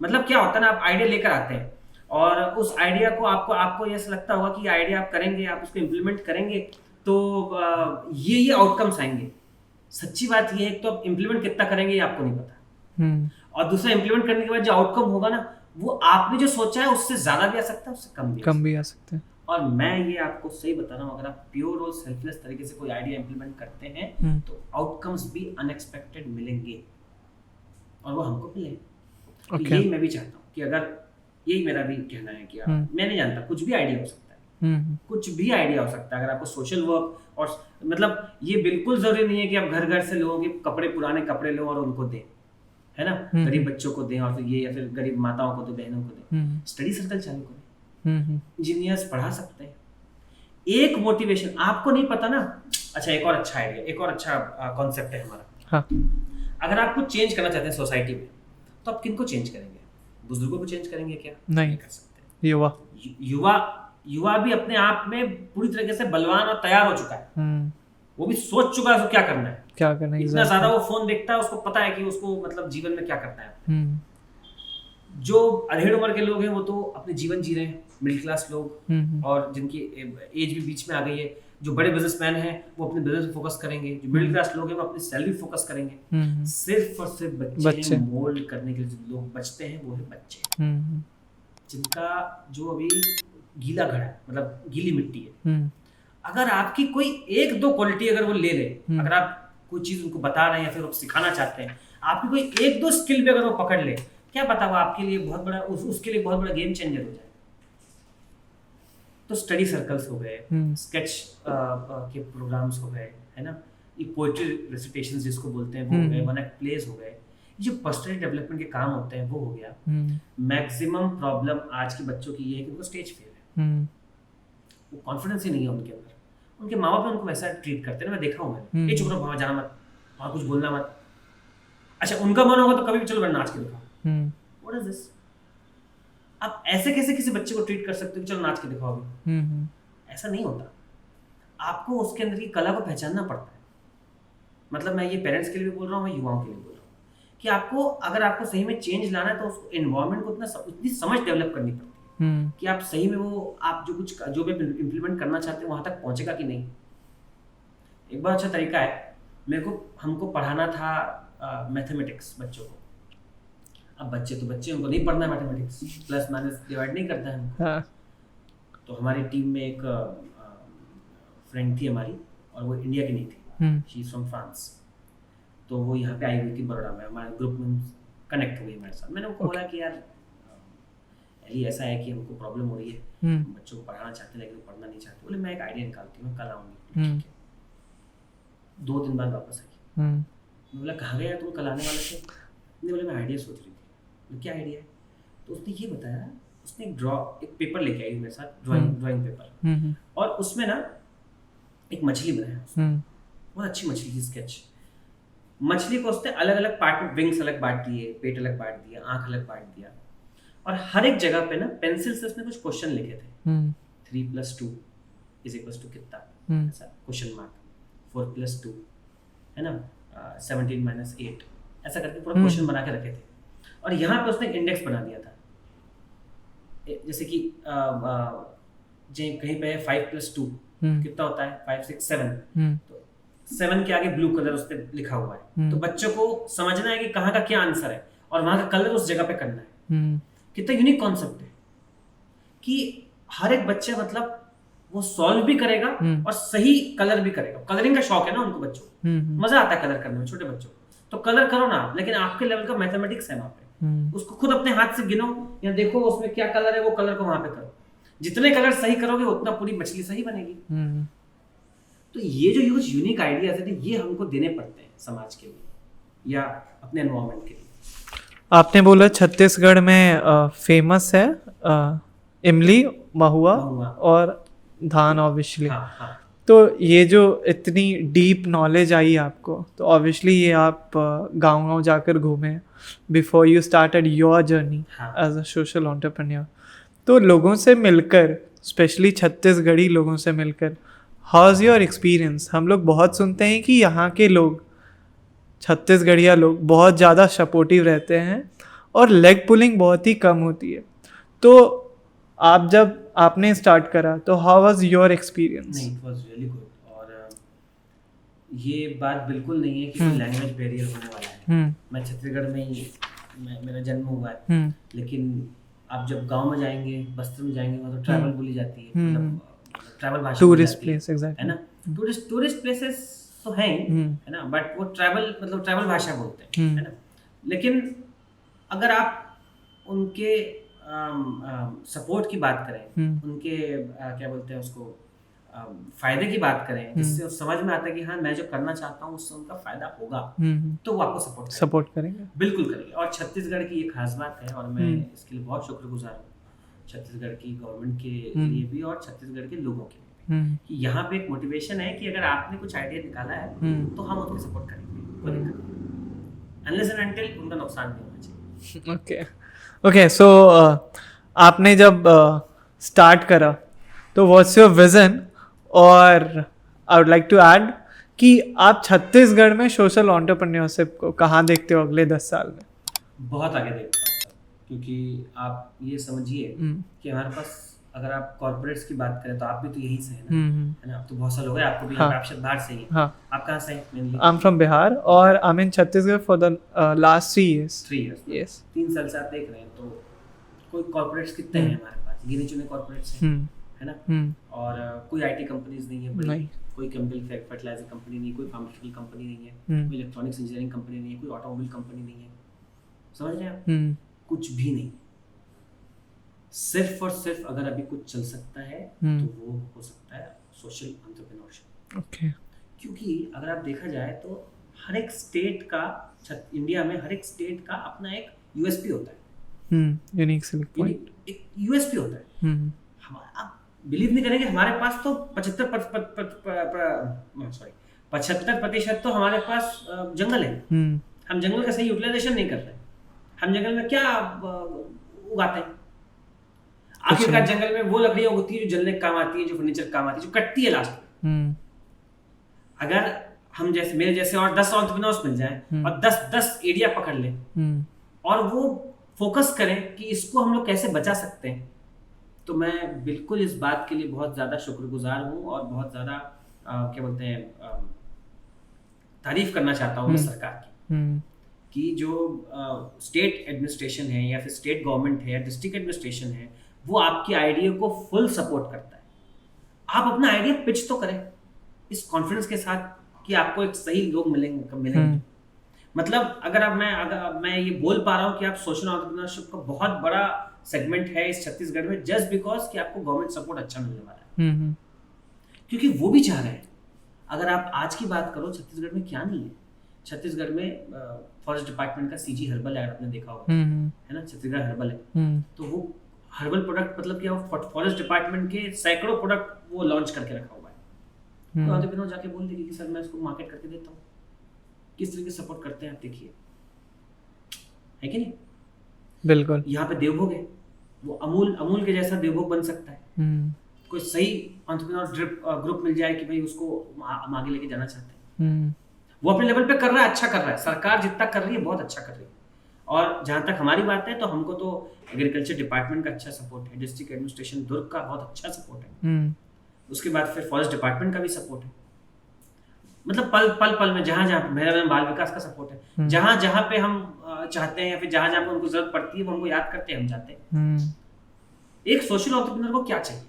S1: मतलब क्या होता है ना, आप आइडिया लेकर आते हैं और उस आइडिया को आपको ऐसा लगता होगा कि आइडिया आप करेंगे, आप उसको इम्प्लीमेंट करेंगे तो ये आउटकम्स आएंगे। सच्ची बात ये है, तो आप इम्प्लीमेंट कितना करेंगे ये आपको नहीं पता। और दूसरा, इम्प्लीमेंट करने के बाद जो आउटकम होगा ना, वो आपने जो सोचा है उससे ज्यादा भी आ सकता है, उससे कम भी आ सकता है। और मैं ये आपको सही बता रहा हूँ, अगर आप प्योर और सेल्फलेस तरीके से कोई आइडिया इम्प्लीमेंट करते हैं तो आउटकम्स भी अनएक्सपेक्टेड मिलेंगे और वो हमको मिलेंगे। तो यही मैं भी चाहता हूँ कि अगर, यही मेरा भी कहना है कि मैं नहीं जानता, कुछ भी आइडिया हो सकता है। कुछ भी आइडिया हो सकता है। अगर आपको सोशल वर्क, और मतलब ये बिल्कुल जरूरी नहीं है कि आप घर घर से लोगों के कपड़े, पुराने कपड़े लो और उनको दें, है ना, गरीब बच्चों को दें और फिर ये, या फिर गरीब माताओं को, तो बहनों को दें। स्टडी सर्कल चालू करें, इंजीनियर्स पढ़ा सकते हैं। एक मोटिवेशन, आपको नहीं पता ना। अच्छा, एक और अच्छा आइडिया, एक और अच्छा कॉन्सेप्ट है हमारा। अगर आपको चेंज करना चाहते हैं सोसाइटी में, तो आप किनको चेंज करेंगे? बुजुर्गों को चेंज करेंगे क्या? नहीं कर सकते। युवा भी अपने आप में पूरी तरीके से बलवान और तैयार हो चुका है। वो भी सोच चुका है उसको क्या करना है। इतना ज्यादा वो फोन देखता है, उसको पता है कि उसको मतलब जीवन में क्या करना है। जो अधेड़ उम्र के लोग हैं वो तो अपने जीवन जी रहे हैं, मिडिल क्लास लोग, और जिनकी एज भी बीच में आ गई है। जो बड़े बिजनेसमैन हैं वो अपने बिजनेस पे फोकस करेंगे। जो मिडिल क्लास लोग हैं वो अपनी सैलरी फोकस करेंगे। सिर्फ और सिर्फ बच्चे मोल्ड करने के लिए जो लोग बचते हैं वो है बच्चे, जिनका जो अभी गीला घड़ा है, मतलब गीली मिट्टी है। अगर आपकी कोई 1-2 क्वालिटी अगर वो ले ले, अगर आप कोई चीज उनको बता रहे हैं या फिर सिखाना चाहते हैं, आपकी कोई 1-2 स्किल भी अगर वो पकड़ ले, क्या पता वो आपके लिए बहुत बड़ा, उसके लिए बहुत बड़ा गेम चेंजर हो जाए। तो स्टडी सर्कल्स हो गए, स्केच के प्रोग्राम्स हो गए, है ना, ये पोएट्री रेसिटेशंस जिसको बोलते हैं वो हो गए, वन एक्ट प्लेस हो गए। जो पर्सनल डेवलपमेंट के काम होते हैं वो हो गया। मैक्सिमम प्रॉब्लम आज के बच्चों की ये है कि उनको स्टेज फियर है, वो कॉन्फिडेंस ही नहीं है उनके अंदर। उनके माँ बाप उनको वैसा ट्रीट करते हैं ना, मैं देखा हूँ मैंने, ये चुप रहो, वहाँ जाना मत, वहाँ कुछ बोलना मत। अच्छा, उनका मन होगा तो कभी भी चलो नाच के दिखाओ। What is this? आप ऐसे कैसे किसी बच्चे को ट्रीट कर सकते हो कि चलो नाच के दिखाओ अभी? ऐसा नहीं होता। आपको उसके अंदर की कला को पहचानना पड़ता है। मतलब मैं ये पेरेंट्स के लिए भी बोल रहा हूँ, मैं युवाओं के लिए बोल रहा हूँ कि आपको अगर आपको सही में चेंज लाना है तो उस एनवायरनमेंट को उतनी समझ डेवलप करनी पड़ती है कि आप सही में वो आप जो भी इम्प्लीमेंट करना चाहते हैं वहां तक पहुंचेगा कि नहीं। एक बहुत अच्छा तरीका है, हमको पढ़ाना था मैथमेटिक्स बच्चों को। अब बच्चे उनको नहीं पढ़ना मैथमेटिक्स, प्लस माइनस डिवाइड नहीं करता है हमको। तो हमारी टीम में एक फ्रेंड थी हमारी, और वो इंडिया की नहीं थी, शी इज फ्रॉम फ्रांस। तो वो यहाँ पे आई हुई थी बड़ौदा में, हमारे ग्रुप में कनेक्ट हो गई हमारे साथ। मैंने उनको बोला कि यार ये ऐसा है कि हमको प्रॉब्लम हो रही है, बच्चों को पढ़ाना चाहते हैं लेकिन पढ़ना नहीं चाहते। बोले मैं एक आइडिया निकालती हूँ, कल आऊँगी। 2 दिन बाद वापस आई। मैं बोला कहाँ गया तुम, कल आने वाले थे? नहीं, बोले मैं आइडिया सोच रही थी। क्या आइडिया है? तो उसने ये बताया, उसने एक पेपर लेके आई मेरे साथ, ड्राइंग पेपर, और उसमें ना एक मछली बनाया। बहुत अच्छी मछली थी, स्केच। मछली को उसने अलग अलग पार्ट में, विंग्स अलग बांट दिए, पेट अलग बांट दिया, आंख अलग बांट दिया, और हर एक जगह पे ना पेंसिल से उसने कुछ क्वेश्चन लिखे थे। 3 + 2 = कितना, ऐसा क्वेश्चन मार्क। 4 + 2 है ना, 17 - 8, ऐसा करके पूरा क्वेश्चन बना के रखे थे। और यहाँ पे उसने एक इंडेक्स बना दिया था, जैसे कि कहीं पे 5 + 2 कितना होता है, 5, 6, 7, तो 7 के आगे ब्लू कलर उस पर लिखा हुआ है। तो बच्चों को समझना है कि कहाँ का क्या आंसर है और वहां का कलर उस जगह पे करना है। कितना यूनिक कॉन्सेप्ट है कि हर एक बच्चा मतलब वो सॉल्व भी करेगा और सही कलर भी करेगा। कलरिंग का शौक है ना उनको, बच्चों को मजा आता है कलर करने में, छोटे बच्चों को। तो कलर करो ना आप, लेकिन आपके लेवल का मैथमेटिक्स है वहां पे, उसको खुद अपने हाथ से गिनो या देखो उसमें क्या कलर है, वो कलर को वहां पे करो। जितने कलर सही करोगे उतना पूरी मछली सही बनेगी। तो ये जो यूनिक आइडियाज है ये हमको देने पड़ते हैं समाज के लिए या अपने एनवायरनमेंट के लिए।
S4: आपने बोला छत्तीसगढ़ में फेमस है इमली, महुआ और धान ऑब्वियसली।
S1: हाँ।
S4: तो ये जो इतनी डीप नॉलेज आई आपको, तो ऑब्वियसली ये आप गांव-गांव जाकर घूमे before you started your journey as a social entrepreneur. तो लोगों से मिलकर, स्पेशली छत्तीसगढ़ी लोगों से मिलकर, हाउ इज़ योर एक्सपीरियंस? हम लोग बहुत सुनते हैं कि यहाँ के लोग, छत्तीसगढ़िया लोग बहुत ज़्यादा सपोर्टिव रहते हैं और लेग पुलिंग बहुत ही कम होती है। तो जब आपने स्टार्ट करा तो हाउ वाज योर एक्सपीरियंस?
S1: नहीं, इट वाज रियली गुड। और ये बात बिल्कुल नहीं है कि कोई लैंग्वेज बैरियर होने वाला है। मैं छत्तीसगढ़ में ही मेरा जन्म हुआ है, लेकिन आप जब गांव में जाएंगे, बस्तर में जाएंगे, वहाँ तो ट्रैवल बोली जाती है, मतलब ट्रैवल भाषा,
S4: टूरिस्ट प्लेस, एग्जैक्टली,
S1: है ना। टूरिस्ट प्लेसेस तो हैं ही, है ना, बट वो ट्रैवल भाषा बोलते हैं, है ना। लेकिन अगर आप उनके सपोर्ट की बात करें, उनके क्या बोलते हैं उसको, फायदे की बात करें, जिससे समझ में आता है कि हाँ मैं जो करना चाहता हूँ उससे उनका फायदा होगा, तो वो आपको सपोर्ट करेंगे, बिल्कुल करेंगे। और छत्तीसगढ़ की ये खास बात है, और मैं इसके लिए बहुत शुक्रगुजार हूँ छत्तीसगढ़ की गवर्नमेंट के लिए भी और छत्तीसगढ़ के लोगों के लिए, कि यहाँ पे एक मोटिवेशन है कि अगर आपने कुछ आइडिया निकाला है तो हम उसको सपोर्ट करेंगे, अनलेस एंड अनटिल उनका नुकसान नहीं होना चाहिए।
S4: ओके, सो आपने जब स्टार्ट करा तो व्हाट्स योर विजन? और I would like to add कि आप छत्तीसगढ़ में सोशल एंटरप्रेन्योरशिप को कहाँ देखते हो अगले 10 साल में?
S1: बहुत आगे देखता हूँ सर, क्योंकि आप ये समझिए कि हमारे पास, अगर आप कॉर्पोरेट्स की बात करें तो आप भी तो यहीं से हैं ना, है ना। आप तो बहुत साल हो गए आपको भी, आप शायद बाहर से ही हैं। आप कहाँ से हैं mainly?
S4: I am from Bihar और I am in Chhattisgarh for the last 3 years।
S1: 3 years,
S4: yes,
S1: 3 साल से आप देख रहे हैं। तो कोई कॉर्पोरेट्स कितने हैं हमारे पास? गिने चुने कॉर्पोरेट्स हैं, है ना। और कोई आईटी कंपनीज नहीं है बड़ी, कोई केमिकल फर्टिलाइजर कंपनी नहीं, कोई फार्मास्यूटिकल कंपनी नहीं है, कोई इलेक्ट्रॉनिक्स इंजीनियरिंग कंपनी नहीं है, कोई ऑटोमोबाइल कंपनी नहीं है, समझ रहे हैं आप? कुछ भी नहीं। सिर्फ और सिर्फ अगर अभी कुछ चल सकता है तो वो हो सकता है सोशल एंटरप्रेन्योरशिप।
S4: ओके,
S1: क्योंकि अगर आप देखा जाए तो हर एक स्टेट का, इंडिया में हर एक स्टेट का अपना एक यूएसपी होता है,
S4: यूनिक सेलिंग पॉइंट,
S1: एक यूएसपी होता है। हमारा, आप बिलीव नहीं करेंगे, हमारे पास तो 75% तो हमारे पास जंगल है। हम जंगल का सही यूटिलाइजेशन नहीं कर रहे। हम जंगल में क्या उगाते हैं? आखिरकार जंगल में वो लकड़ियां होती है जो जलने के काम आती है, जो फर्नीचर काम आती है, जो कटती है लास्ट में। अगर हम जैसे मेरे जैसे और 10 एंटरप्रेन्योर्स मिल जाएं और 10 एरिया पकड़ लें और वो फोकस करें कि इसको हम लोग कैसे बचा सकते हैं, तो मैं बिल्कुल इस बात के लिए बहुत ज़्यादा शुक्रगुजार हूँ और बहुत ज़्यादा क्या बोलते हैं तारीफ करना चाहता हूँ मैं सरकार की, कि जो स्टेट एडमिनिस्ट्रेशन है या फिर स्टेट गवर्नमेंट है या डिस्ट्रिक्ट एडमिनिस्ट्रेशन है, वो आपकी आइडिया को फुल सपोर्ट करता है। आप अपना आइडिया पिच तो करें इस कॉन्फिडेंस के साथ कि आपको एक सही लोग मिलेंगे। मतलब अगर मैं ये बोल पा रहा हूँ कि आप सोशल एंटरप्रेन्योरशिप का बहुत बड़ा सेगमेंट है इस छत्तीसगढ़ में, जस्ट बिकॉज कि आपको गवर्नमेंट सपोर्ट अच्छा मिलने वाला है, क्योंकि वो भी चाह रहे हैं। अगर आप आज की बात करो, छत्तीसगढ़ में क्या नहीं है। छत्तीसगढ़ में फॉरेस्ट डिपार्टमेंट का सीजी हर्बल है, आपने देखा होगा, है ना, छत्तीसगढ़ हर्बल है। तो वो हर्बल प्रोडक्ट मतलब क्या, फॉरेस्ट डिपार्टमेंट के सैकड़ों प्रोडक्ट वो लॉन्च करके रखा हुआ है। तो एंटरप्रेन्योर जाके बोल देगी कि सर मैं इसको मार्केट करके देता हूँ। किस तरीके से सपोर्ट करते हैं आप देखिए, है कि नहीं?
S4: बिल्कुल।
S1: यहाँ पे देवभोग है, वो अमूल के जैसा देवभोग बन सकता है। कोई सही एंटरप्रेन्योर ग्रुप मिल जाए कि भाई उसको आगे लेके जाना चाहते हैं, वो अपने लेवल पे कर रहा है, अच्छा कर रहा है। सरकार जितना कर रही है बहुत अच्छा कर रही है। और जहाँ तक हमारी बात है, तो हमको तो एग्रीकल्चर डिपार्टमेंट का अच्छा सपोर्ट है, डिस्ट्रिक्ट एडमिनिस्ट्रेशन दुर्ग का बहुत अच्छा सपोर्ट है, उसके बाद फिर फॉरेस्ट डिपार्टमेंट का भी सपोर्ट है। मतलब पल में जहाँ मेरा बाल विकास का सपोर्ट है, जहाँ पे हम चाहते हैं या फिर जहाँ पे उनको जरूरत पड़ती है वो हमको याद करते हैं, हम जाते हैं। एक सोशल एंटरप्रेन्योर को क्या चाहिए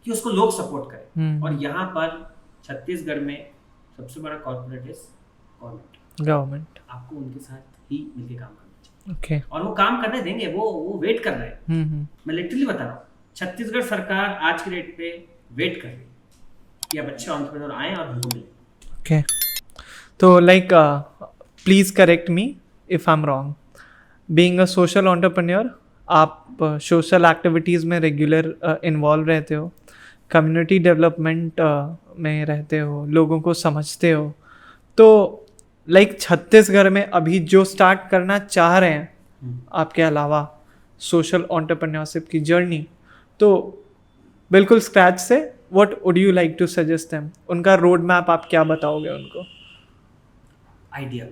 S1: कि उसको लोग सपोर्ट करें, और यहाँ पर छत्तीसगढ़ में सबसे बड़ा कॉर्पोरेट इज गवर्नमेंट। आपको उनके साथ ही मिलकर काम करना चाहिए, और वो काम करने देंगे, वो वेट कर रहे हैं। मैं लिटरली बता रहा हूँ, छत्तीसगढ़ सरकार आज के डेट पे वेट कर रही है कि अब अच्छे एंटरप्रेन्योर आए और हमको मिले।
S4: Okay. So like please correct me if I'm wrong. Being a social entrepreneur, आप सोशल एक्टिविटीज़ में रेगुलर इन्वॉल्व रहते हो, कम्युनिटी डेवलपमेंट में रहते हो, लोगों को समझते हो। तो लाइक छत्तीसगढ़ में अभी जो स्टार्ट करना चाह रहे हैं आपके अलावा सोशल एंटरप्रेन्योरशिप की जर्नी, तो बिल्कुल स्क्रैच से what would you like to suggest them? उनका रोड मैप आप क्या बताओगे उनको? आइडिया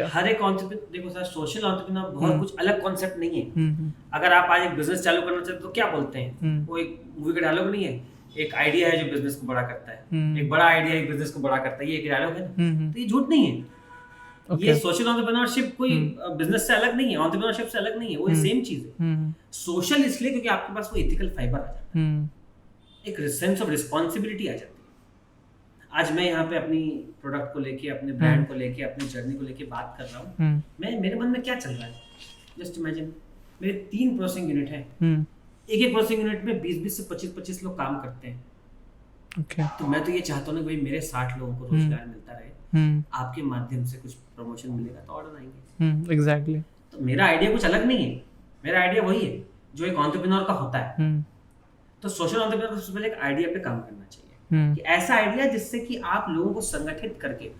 S1: हर एक एंटरप्रेन्योर, देखो सर, सोशल एंटरप्रेन्योर बहुत कुछ अलग कॉन्सेप्ट नहीं है। अगर आप आज एक बिजनेस चालू करना चाहते हो तो क्या बोलते हैं, वो एक मूवी का डायलॉग नहीं है, एक आइडिया है जो बिजनेस को बड़ा करता है, एक बड़ा आइडिया एक बिजनेस को बड़ा करता है, ये एक डायलॉग है ना। तो ये झूठ नहीं है। ये सोशल एंटरप्रेन्योरशिप कोई बिजनेस से अलग नहीं है, एंटरप्रेन्योरशिप से अलग नहीं है, वो सेम चीज है। सोशल इसलिए क्योंकि आपके पास वो एथिकल फाइबर आ जाता है, एक सेंस ऑफ रिस्पॉन्सिबिलिटी आ जाती है। आज मैं यहाँ पे अपनी प्रोडक्ट को लेके, अपने ब्रांड को लेके, अपनी जर्नी को लेके बात कर रहा हूँ, मेरे मन में क्या चल रहा है, जस्ट इमेजिन मेरे 3 प्रोसेसिंग यूनिट हैं, एक प्रोसेसिंग यूनिट में 20 से 25 लोग काम करते हैं। तो मैं तो ये चाहता हूँ ना भाई मेरे 60 लोगों को रोजगार मिलता रहे, आपके माध्यम से कुछ प्रमोशन मिलेगा तो ऑर्डर आएंगे। एग्जैक्टली। तो मेरा आइडिया कुछ अलग नहीं है, मेरा आइडिया वही है जो एक एंटरप्रेन्योर का होता है। तो सोशल एंटरप्रेन्योर को सबसे पहले एक आइडिया पे काम करना चाहिए, कि ऐसा आइडिया जिससे कि आप लोगों को संगठित करके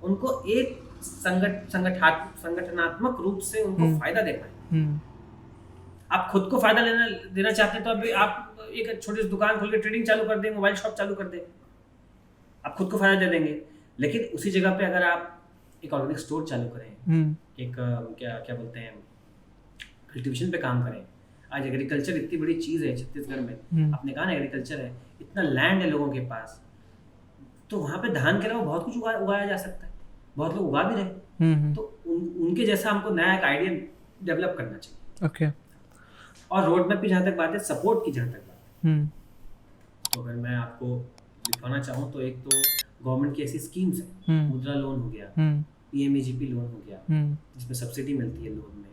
S1: उनको एक संगठनात्मक रूप से उनको फायदा दे पाए। आप खुद को फायदा देना चाहते हैं तो अभी आप एक छोटी सी दुकान खोल के ट्रेडिंग चालू कर दें, मोबाइल शॉप चालू कर दें, आप खुद को फायदा दे देंगे। लेकिन उसी जगह पे अगर आप एक ऑर्गेनिक स्टोर चालू करें, एक क्या बोलते हैं कल्टीवेशन पे काम करें। आज एग्रीकल्चर इतनी बड़ी चीज है छत्तीसगढ़ में, आपने कहा ना एग्रीकल्चर है, इतना लैंड है लोगों के पास, तो वहाँ पे धान के अलावा बहुत कुछ उगाया जा सकता है, बहुत लोग उगा भी रहे। तो उनके जैसा हमको नया एक आइडिया डेवलप करना चाहिए। और रोड मैप की जहाँ तक बात है, सपोर्ट की जहाँ तक बात है, तो अगर मैं आपको दिखाना चाहूँ तो एक तो गवर्नमेंट की ऐसी स्कीम्स है, मुद्रा लोन हो गया, पीएमएजीपी लोन हो गया, जिसमें सब्सिडी मिलती है लोन में,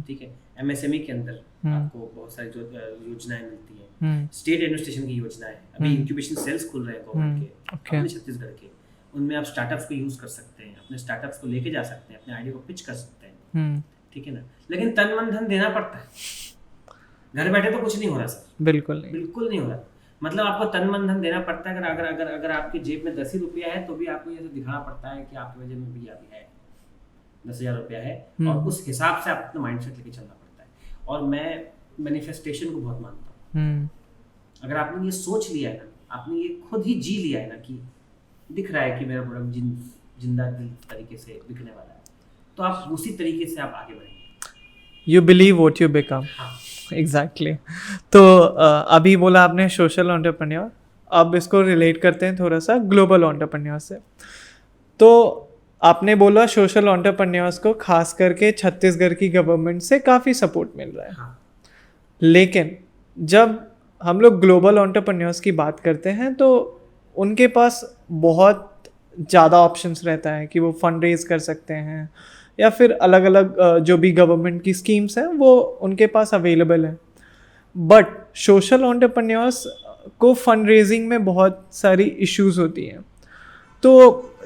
S1: ठीक है। एमएसएमई के अंदर आपको बहुत सारी योजनाएं मिलती हैं, स्टेट एडमिनिस्ट्रेशन की योजनाएं, अभी इंक्यूबेशन सेल्स खुल रहे हैं गवर्नमेंट के अपने छत्तीसगढ़ के, उनमें आप स्टार्टअप्स को यूज कर सकते हैं, अपने स्टार्टअप्स को लेके जा सकते हैं, अपने आइडिया को पिच कर सकते हैं, ठीक है ना। लेकिन तन मन धन देना पड़ता है, घर बैठे तो कुछ नहीं हो रहा सर, बिल्कुल नहीं हो रहा। मतलब आपको तन मन धन देना पड़ता है। अगर आपकी जेब में 10 ही रुपया है तो भी आपको ये दिखाना पड़ता है कि आपकी जेब में भी अभी है 10,000 रुपया है, और उस हिसाब से आप अपना माइंडसेट लेके चलना पड़ता है। और मैं मैनिफेस्टेशन को बहुत मानता अगर आपने ये सोच लिया है ना, आपने ये खुद ही जी लिया है ना कि दिख रहा है कि मेरा प्रोडक्ट जिंदा दिल तरीके से बिकने वाला है, तो आप उसी तरीके से आप आगे बढ़ेंगे।
S4: You believe what you become.
S1: हाँ,
S4: एग्जैक्टली। तो अभी बोला आपने सोशल एंटरप्रेन्योर, अब इसको रिलेट करते हैं थोड़ा सा ग्लोबल एंटरप्रेन्योर से। तो आपने बोला सोशल एंटरप्रेन्योर्स को खास करके छत्तीसगढ़ की गवर्नमेंट से काफ़ी सपोर्ट मिल रहा है।
S1: हाँ,
S4: लेकिन जब हम लोग ग्लोबल एंटरप्रेन्योर्स की बात करते हैं तो उनके पास बहुत ज़्यादा ऑप्शंस रहता है कि वो फंड रेज कर सकते हैं या फिर अलग अलग जो भी गवर्नमेंट की स्कीम्स हैं वो उनके पास अवेलेबल है। बट सोशल एंटरप्रेन्योर्स को फंड रेजिंग में बहुत सारी इश्यूज होती हैं। तो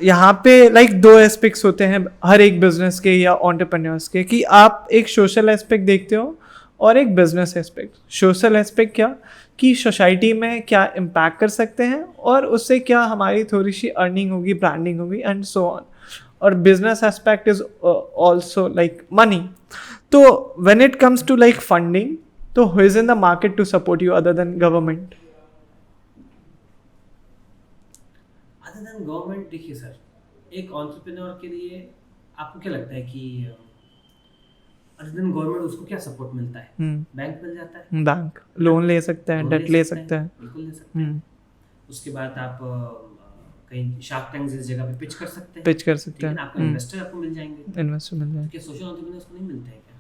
S4: यहाँ पे लाइक दो एस्पेक्ट्स होते हैं हर एक बिजनेस के या एंटरप्रेन्योर्स के, कि आप एक सोशल एस्पेक्ट देखते हो और एक बिजनेस एस्पेक्ट। सोशल एस्पेक्ट क्या कि सोसाइटी में क्या इम्पैक्ट कर सकते हैं और उससे क्या हमारी थोड़ी सी अर्निंग होगी, ब्रांडिंग होगी एंड सो ऑन। और business aspect is also like money. तो when it comes to like funding, तो who is in the market to support you other than government?
S1: Other than government, देखिए sir, एक entrepreneur के लिए आपको क्या लगता है कि अदर देन गवर्नमेंट उसको क्या सपोर्ट मिलता है? बैंक मिल जाता है,
S4: बैंक लोन ले सकते हैं, डेट ले सकते हैं,
S1: बिल्कुल ले सकते हैं। उसके बाद आप कहीं शार्क टैंक जैसी जगह पे पिच कर सकते हैं,
S4: पिच कर सकते हैं,
S1: आपको इन्वेस्टर आपको मिल जाएंगे,
S4: इन्वेस्टर मिल जाएंगे।
S1: क्या सोशल एंटरप्रेन्योर्स को नहीं मिलते हैं क्या?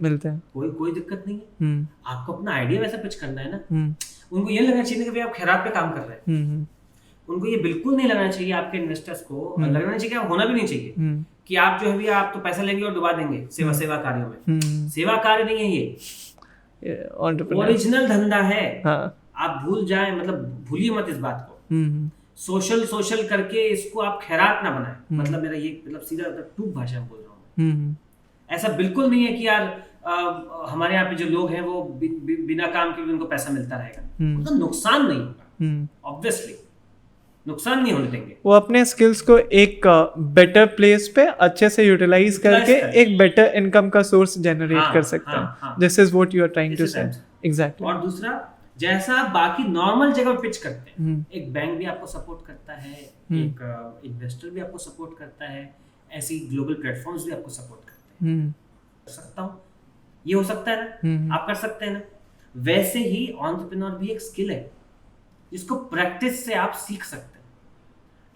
S4: मिलते हैं।
S1: कोई दिक्कत नहीं है। आपको अपना आइडिया वैसा पिच करना है ना।
S4: हम्म,
S1: उनको ये लगना चाहिए कि भाई आप खैरात पे काम कर रहे हैं।
S4: हम्म,
S1: उनको ये बिल्कुल नहीं लगना चाहिए, आपके इन्वेस्टर्स को लगना चाहिए, क्या होना भी नहीं चाहिए कि आप जो है भी आप तो पैसा लेंगे और डुबा देंगे सेवा कार्यों में। सेवा कार्य नहीं है ये, ओरिजिनल धंधा है।
S4: हाँ।
S1: आप भूल जाए, मतलब भूलिए मत इस बात को। सोशल करके इसको आप खैरात ना बनाए। मतलब मेरा ये मतलब सीधा टूक भाषा में बोल रहा हूँ। ऐसा बिल्कुल नहीं है कि यार हमारे यहाँ पे जो लोग हैं वो बिना काम के भी उनको पैसा मिलता रहेगा। तो नुकसान नहीं होगा, ऑब्वियसली नुकसान नहीं होने देंगे।
S4: वो अपने स्किल्स को एक बेटर प्लेस पे अच्छे से यूटिलाइज करके एक बेटर इनकम का सोर्स जनरेट कर सकते हैं। This is what you are trying to say. Exactly.
S1: और दूसरा, जैसा आप बाकी नॉर्मल जगह पे पिच करते हैं, एक बैंक भी आपको सपोर्ट करता है, एक इन्वेस्टर भी आपको सपोर्ट करता है, ऐसी ग्लोबल प्लेटफॉर्म्स भी आपको सपोर्ट करते हैं। कर सकता हूँ, ये हो सकता है ना, आप कर सकते हैं ना। वैसे ही एंटरप्रेन्योर भी एक स्किल है जिसको प्रैक्टिस से आप सीख सकते हैं।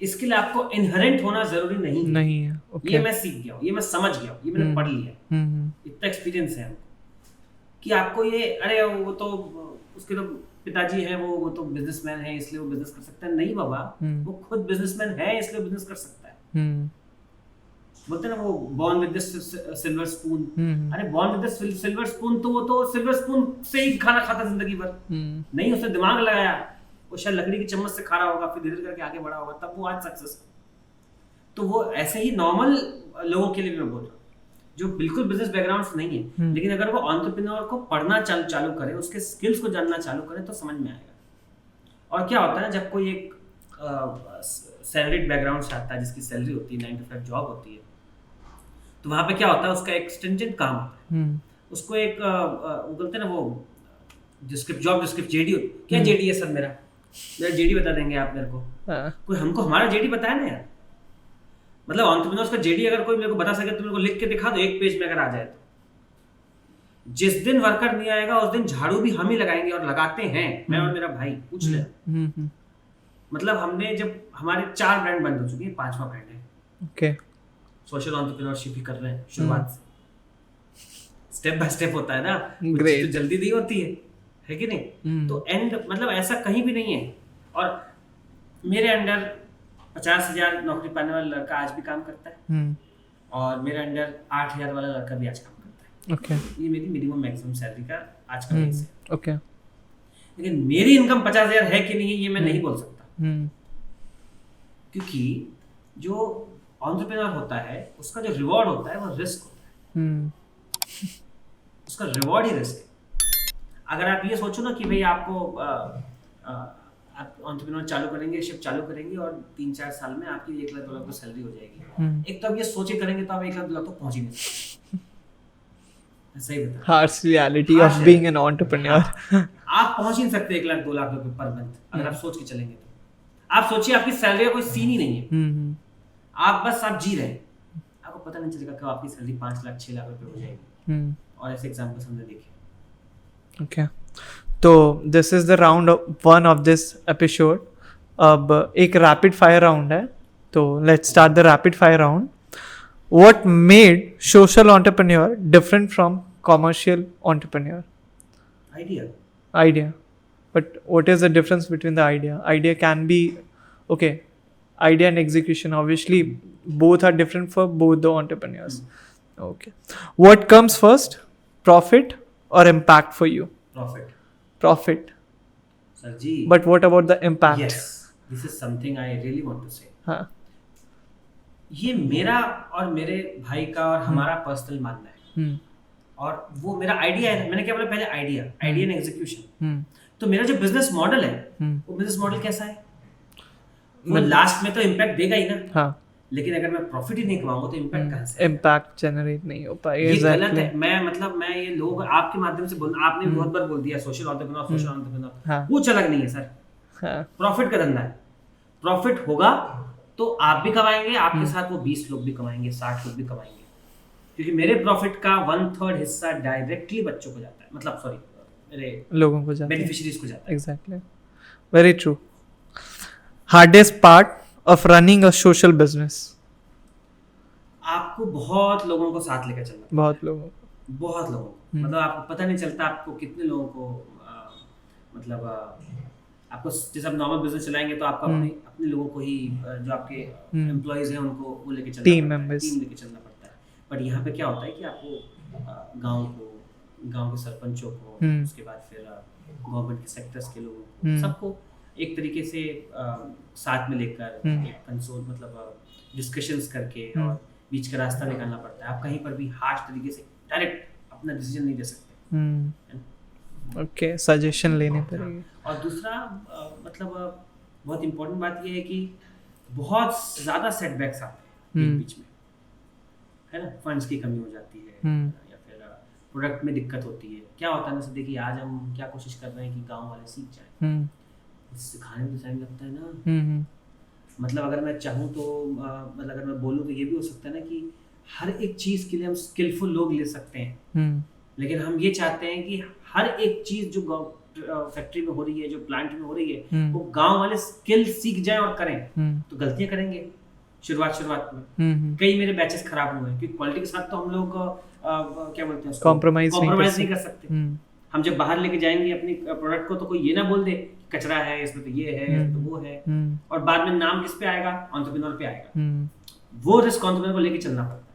S1: इसके लिए आपको इनहेरेंट होना जरूरी नहीं है। ये मैं सीख गया हूँ, ये मैं समझ गया हूँ, ये मैंने पढ़ लिया, इतना एक्सपीरियंस है हमको कि आपको ये, अरे वो तो उसके तो पिताजी हैं, वो तो बिजनेसमैन है इसलिए वो बिजनेस कर सकता है। नहीं बाबा, वो खुद बिजनेसमैन है इसलिए बिजनेस कर सकता है। बोलते ना वो born with the silver spoon. अरे born with the silver spoon, तो वो तो सिल्वर स्पून से ही खाना खाता जिंदगी भर। नहीं, उसने दिमाग लगाया, वो शायद लकड़ी की चम्मच से खा रहा होगा, फिर धीरे धीरे करके आगे बढ़ा होगा, तब वो आज सक्सेस। तो वो ऐसे ही नॉर्मल लोगों के लिए भी मैं बोल रहा हूँ जो बिल्कुल बिजनेस बैकग्राउंड से नहीं है, लेकिन अगर वो एंटरप्रेन्योर को पढ़ना चालू करे, उसके स्किल्स को जानना चालू करे, तो समझ में आएगा। और क्या होता है, जब कोई एक सैलरीड बैकग्राउंड से आता है, जिसकी सैलरी होती है, 9 to 5 जॉब होती है, तो वहां पे क्या होता है, उसका एक स्ट्रिंजेंट काम होता है। उसको एक वो बोलते हैं ना, वो जॉब डिस्क्रिप्शन, जेडी। क्या जेडी है सर? मेरा जेडी बता देंगे आप मेरे को? कोई हमको हमारा जेडी बताया ना यार। मतलब एंटरप्रेन्योर्स का जेडी अगर कोई मेरे को बता सके तो मेरे को लिख के दिखा दो, एक पेज में अगर आ जाए तो। जिस दिन वर्कर नहीं आएगा उस दिन झाड़ू भी हम ही लगाएंगे, और लगाते हैं, मैं और मेरा भाई, पूछ ले। मतलब हमने, जब हमारे 4 ब्रांड बंद हो चुके हैं, 5वां ब्रांड है।
S4: ओके।
S1: सोशल एंटरप्रेन्योरशिप ही कर रहे हैं शुरुआत से। स्टेप बाय स्टेप होता है ना,
S4: ग्रेट।
S1: तो जल्दी नहीं होती है कि नहीं? तो एंड मतलब ऐसा कहीं भी नहीं है। और मेरे अंडर 50,000 नौकरी पाने वाला लड़का आज भी काम करता है, और मेरे अंडर 8,000 वाला लड़का भी आज काम करता है।
S4: ओके।
S1: ये मेरी मिनिमम मैक्सिमम सैलरी का आज का बेस है।
S4: ओके।
S1: लेकिन मेरी इनकम 50,000 है कि नहीं है, ये मैं नहीं बोल सकता, क्योंकि जो एंटरप्रेन्योर होता है उसका जो रिवॉर्ड होता है वो रिस्क होता है। उसका रिवॉर्ड ही रिस्क है। अगर आप ये सोचो ना कि भाई आपको आप एंटरप्रेन्योर चालू करेंगे, शिप चालू करेंगे, और 3-4 साल में आपकी 1 लाख डॉलर की सैलरी हो जाएगी। एक तो आप ये सोचे करेंगे तो आप 1 लाख डॉलर तक पहुंच ही नहीं सकते। सही बता।
S4: harsh reality
S1: Harsh
S4: of being an entrepreneur.
S1: आप पहुंच ही नहीं सकते 1 लाख 2 लाख रुपए पर मंथ अगर आप सोच के चलेंगे तो। आप सोचिए आपकी सैलरी का कोई सीन ही नहीं है, आप बस आप जी रहे हैं, आपको पता नहीं चलेगा कब आपकी सैलरी 5 लाख 6 लाख रुपए हो जाएगी। और ऐसे एग्जांपल्स हमने देखे।
S4: Okay. तो this is the round 1 of this episode. अब एक रैपिड फायर राउंड है, तो let's start the rapid fire round. What made social entrepreneur different from commercial entrepreneur?
S1: Idea.
S4: Idea. But what is the difference between the idea? Idea can be, okay, idea and execution, obviously both are different for both the entrepreneurs. Okay. What comes first, profit or impact for you?
S1: Profit.
S4: Profit.
S1: Sir ji.
S4: But what about the impact?
S1: Yes, this is something I really want to say.
S4: हाँ.
S1: ये मेरा और मेरे भाई का और हमारा personal मानना है। और वो मेरा आइडिया है। मैंने क्या बोला पहले? Idea and execution. तो मेरा जो बिजनेस मॉडल है वो बिजनेस मॉडल कैसा है? वो लास्ट में तो इम्पैक्ट देगा ही ना।
S4: हाँ.
S1: लेकिन अगर मैं प्रॉफिट ही नहीं कमाऊंगा तो इम्पैक्ट कहां से?
S4: इम्पैक्ट जनरेट नहीं हो पाएगा।
S1: ये गलत है। मैं ये लोग आपके माध्यम से बोल, आपने भी बहुत बार बोल दिया सोशल एंटरप्रेन्योर। वो चलक नहीं है सर। प्रॉफिट का धंधा है। प्रॉफिट होगा तो आप भी कमाएंगे, आपके साथ वो 20 लोग भी कमाएंगे, 60 लोग भी कमाएंगे, क्योंकि मेरे प्रॉफिट का 1/3 हिस्सा डायरेक्टली बच्चों को जाता है, मतलब सॉरी मेरे
S4: लोगों को जाता है,
S1: बेनिफिशियरीज को जाता है।
S4: Exactly, very true. Hardest part of running a social business?
S1: आपको बहुत लोगों को साथ लेकर चलना,
S4: बहुत लोगों
S1: को मतलब आपको पता नहीं चलता आपको कितने लोगों को मतलब आपको जैसे आप नॉर्मल बिजनेस चलाएंगे तो आपको अपने लोगों को ही जो आपके एम्प्लॉइज हैं उनको वो लेके चलना, टीम लेके चलना पड़ता है। बट यहाँ पे क्या होता है कि आपको गांव के सरपंचों को, उसके बाद फिर गवर्नमेंट के सेक्टर्स के लोगों को, सबको एक तरीके से साथ में लेकर कंसोल मतलब डिस्कशंस करके और बीच का रास्ता निकालना पड़ता है। आप कहीं पर भी हार्श तरीके से डायरेक्ट अपना डिसीजन नहीं दे सकते।
S4: ओके, सजेशन लेने पड़ेगी।
S1: और दूसरा मतलब बहुत इम्पोर्टेंट बात ये है कि बहुत ज़्यादा सेटबैक्स आते हैं बीच में, है ना। फंड्स की कमी हो जाती है या फिर प्रोडक्ट में दिक्कत होती है। क्या होता है ना, देखिए आज हम क्या कोशिश कर रहे हैं कि गांव वाले सीख जाएं, सिखाने में टाइम लगता है ना। मतलब अगर मैं चाहूँ तो मतलब अगर मैं बोलूँ तो ये भी हो सकता है ना कि हर एक चीज़ के लिए हम स्किलफुल लोग ले सकते हैं, लेकिन हम ये चाहते हैं कि हर एक चीज़ जो फैक्ट्री में हो रही है, जो प्लांट में हो रही है, वो गांव वाले स्किल सीख जाएं और करें। तो गलतियां करेंगे शुरुआत में। कई मेरे बैचेस खराब हुए हैं क्योंकि क्वालिटी के साथ तो हम लोग क्या बोलते हैं, कॉम्प्रोमाइज नहीं कर सकते। हम जब बाहर लेके जाएंगे अपनी प्रोडक्ट को तो कोई ये ना बोल दे कचरा है इसमें, तो ये है इसमें, तो वो है, और बाद में नाम किस पे आएगा? एंटरप्रेन्योर पे आएगा। वो रिस्क एंटरप्रेन्योर को लेके चलना पड़ता है।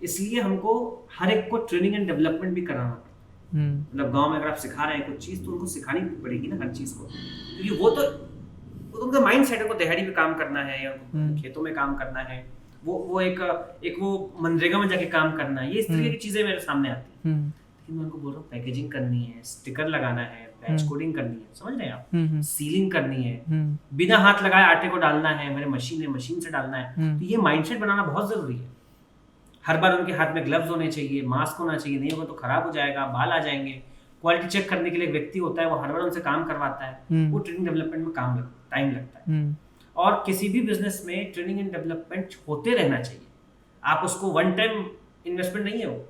S1: इसलिए हमको हर एक को ट्रेनिंग एंड डेवलपमेंट भी कराना पड़ता है। मतलब गांव में अगर आप सिखा रहे हैं कुछ चीज तो उनको सिखानी पड़ेगी ना हर चीज को, क्योंकि वो तो उनका माइंड सेट है, उनको दिहाड़ी में काम करना है या खेतों में काम करना है, वो एक वो मनरेगा में जाके काम करना है। ये इस तरीके की चीजें मेरे सामने आती है। लेकिन मैं उनको बोल रहा हूँ पैकेजिंग करनी है, स्टिकर लगाना है, बैच कोडिंग करनी है, समझ रहे हैं आप, सीलिंग करनी है, बिना हाथ लगाए आटे को डालना है, मेरे मशीन से डालना है। तो ये माइंडसेट बनाना बहुत जरूरी है। हर बार उनके हाथ में ग्लव्स होने चाहिए, मास्क होना चाहिए, नहीं होगा तो खराब हो जाएगा, बाल आ जाएंगे। क्वालिटी चेक करने के लिए व्यक्ति होता है, वो हर बार उनसे काम करवाता है। वो ट्रेनिंग डेवलपमेंट में टाइम लगता है। और किसी भी बिजनेस में ट्रेनिंग एंड डेवलपमेंट होते रहना चाहिए। आप उसको वन टाइम इन्वेस्टमेंट नहीं है, वो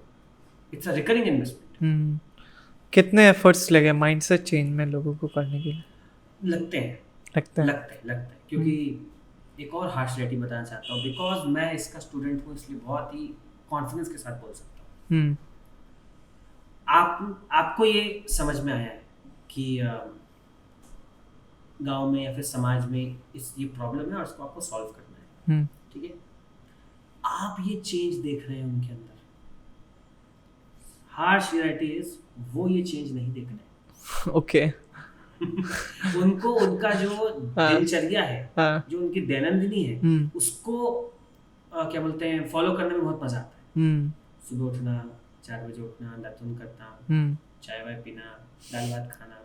S1: इट्स अ रिकरिंग इन्वेस्टमेंट।
S4: कितने एफर्ट्स लगे माइंडसेट चेंज में लोगों को करने के लिए? लगते हैं
S1: क्योंकि एक और हार्श रियलिटी बताना चाहता हूँ, बिकॉज मैं इसका स्टूडेंट हूँ, इसलिए बहुत ही कॉन्फिडेंस के साथ बोल सकता हूँ। आपको ये समझ में आया है कि गांव में या फिर समाज में ये प्रॉब्लम है और इसको आपको सॉल्व करना है, ठीक है। आप ये चेंज देख रहे हैं उनके अंदर, हार्श रियलिटी इज वो ये चेंज नहीं देख रहे।
S4: ओके।
S1: उनको उनका जो दिनचर्या है, जो उनकी दैनंदिनी है, उसको क्या बोलते हैं, फॉलो करने में बहुत मजा आता है। सुबह उठना, 4 बजे उठना, दातुन करना, चाय वाय पीना, दाल भात खाना,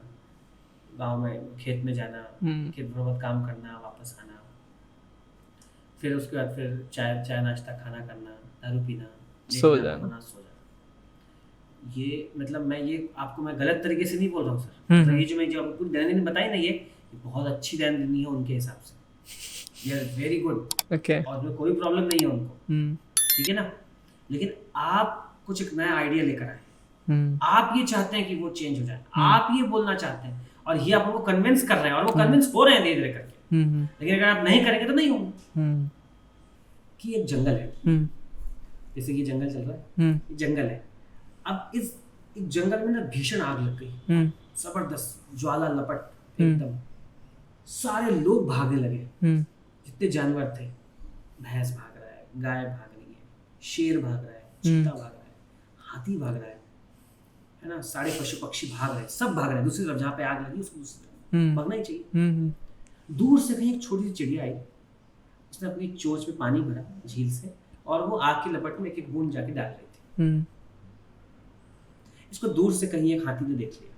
S1: गांव में खेत में जाना, खेत में बहुत काम करना, वापस आना, फिर उसके बाद फिर चाय नाश्ता खाना करना, दारू पीना, सो जाना। ये मतलब मैं गलत तरीके से नहीं बोल रहा हूँ सर। मतलब ये जो मैं जो आपको पूरी दैनंदिनी बताई ना, ये बहुत अच्छी दैनंदिनी है उनके हिसाब से, ये वेरी गुड।
S4: ओके।
S1: और उसमें कोई प्रॉब्लम नहीं है उनको, ठीक है ना। लेकिन आप कुछ एक नया आइडिया लेकर आए, आप ये चाहते हैं कि वो चेंज हो जाए, आप ये बोलना चाहते हैं और ये आप उनको कन्विंस कर रहे हैं और वो कन्विंस हो रहे हैं धीरे धीरे करके। लेकिन अगर आप नहीं करेंगे तो नहीं होंगे। कि एक जंगल है, जैसे कि जंगल चल रहा है, ये जंगल है। अब इस जंगल में ना भीषण आग लग गई, जबरदस्त ज्वाला लपट एकदम, सारे लोग भागने लगे, जितने जानवर थे, भैंस भाग रहा है, गाय भाग रही है, शेर भाग रहा है, चीता भाग रहा है, हाथी भाग रहा है ना, सारे पशु पक्षी भाग रहे हैं, सब भाग रहे हैं दूसरी तरफ, जहाँ पे आग लगी उसको दूसरी तरफ भागना ही चाहिए। दूर से कहीं एक छोटी सी चिड़िया आई, उसने अपनी चोंच में पानी भरा झील से और वो आग की लपट में एक एक बूंद जाके डाल रही थी। इसको दूर से कहीं एक हाथी ने देख लिया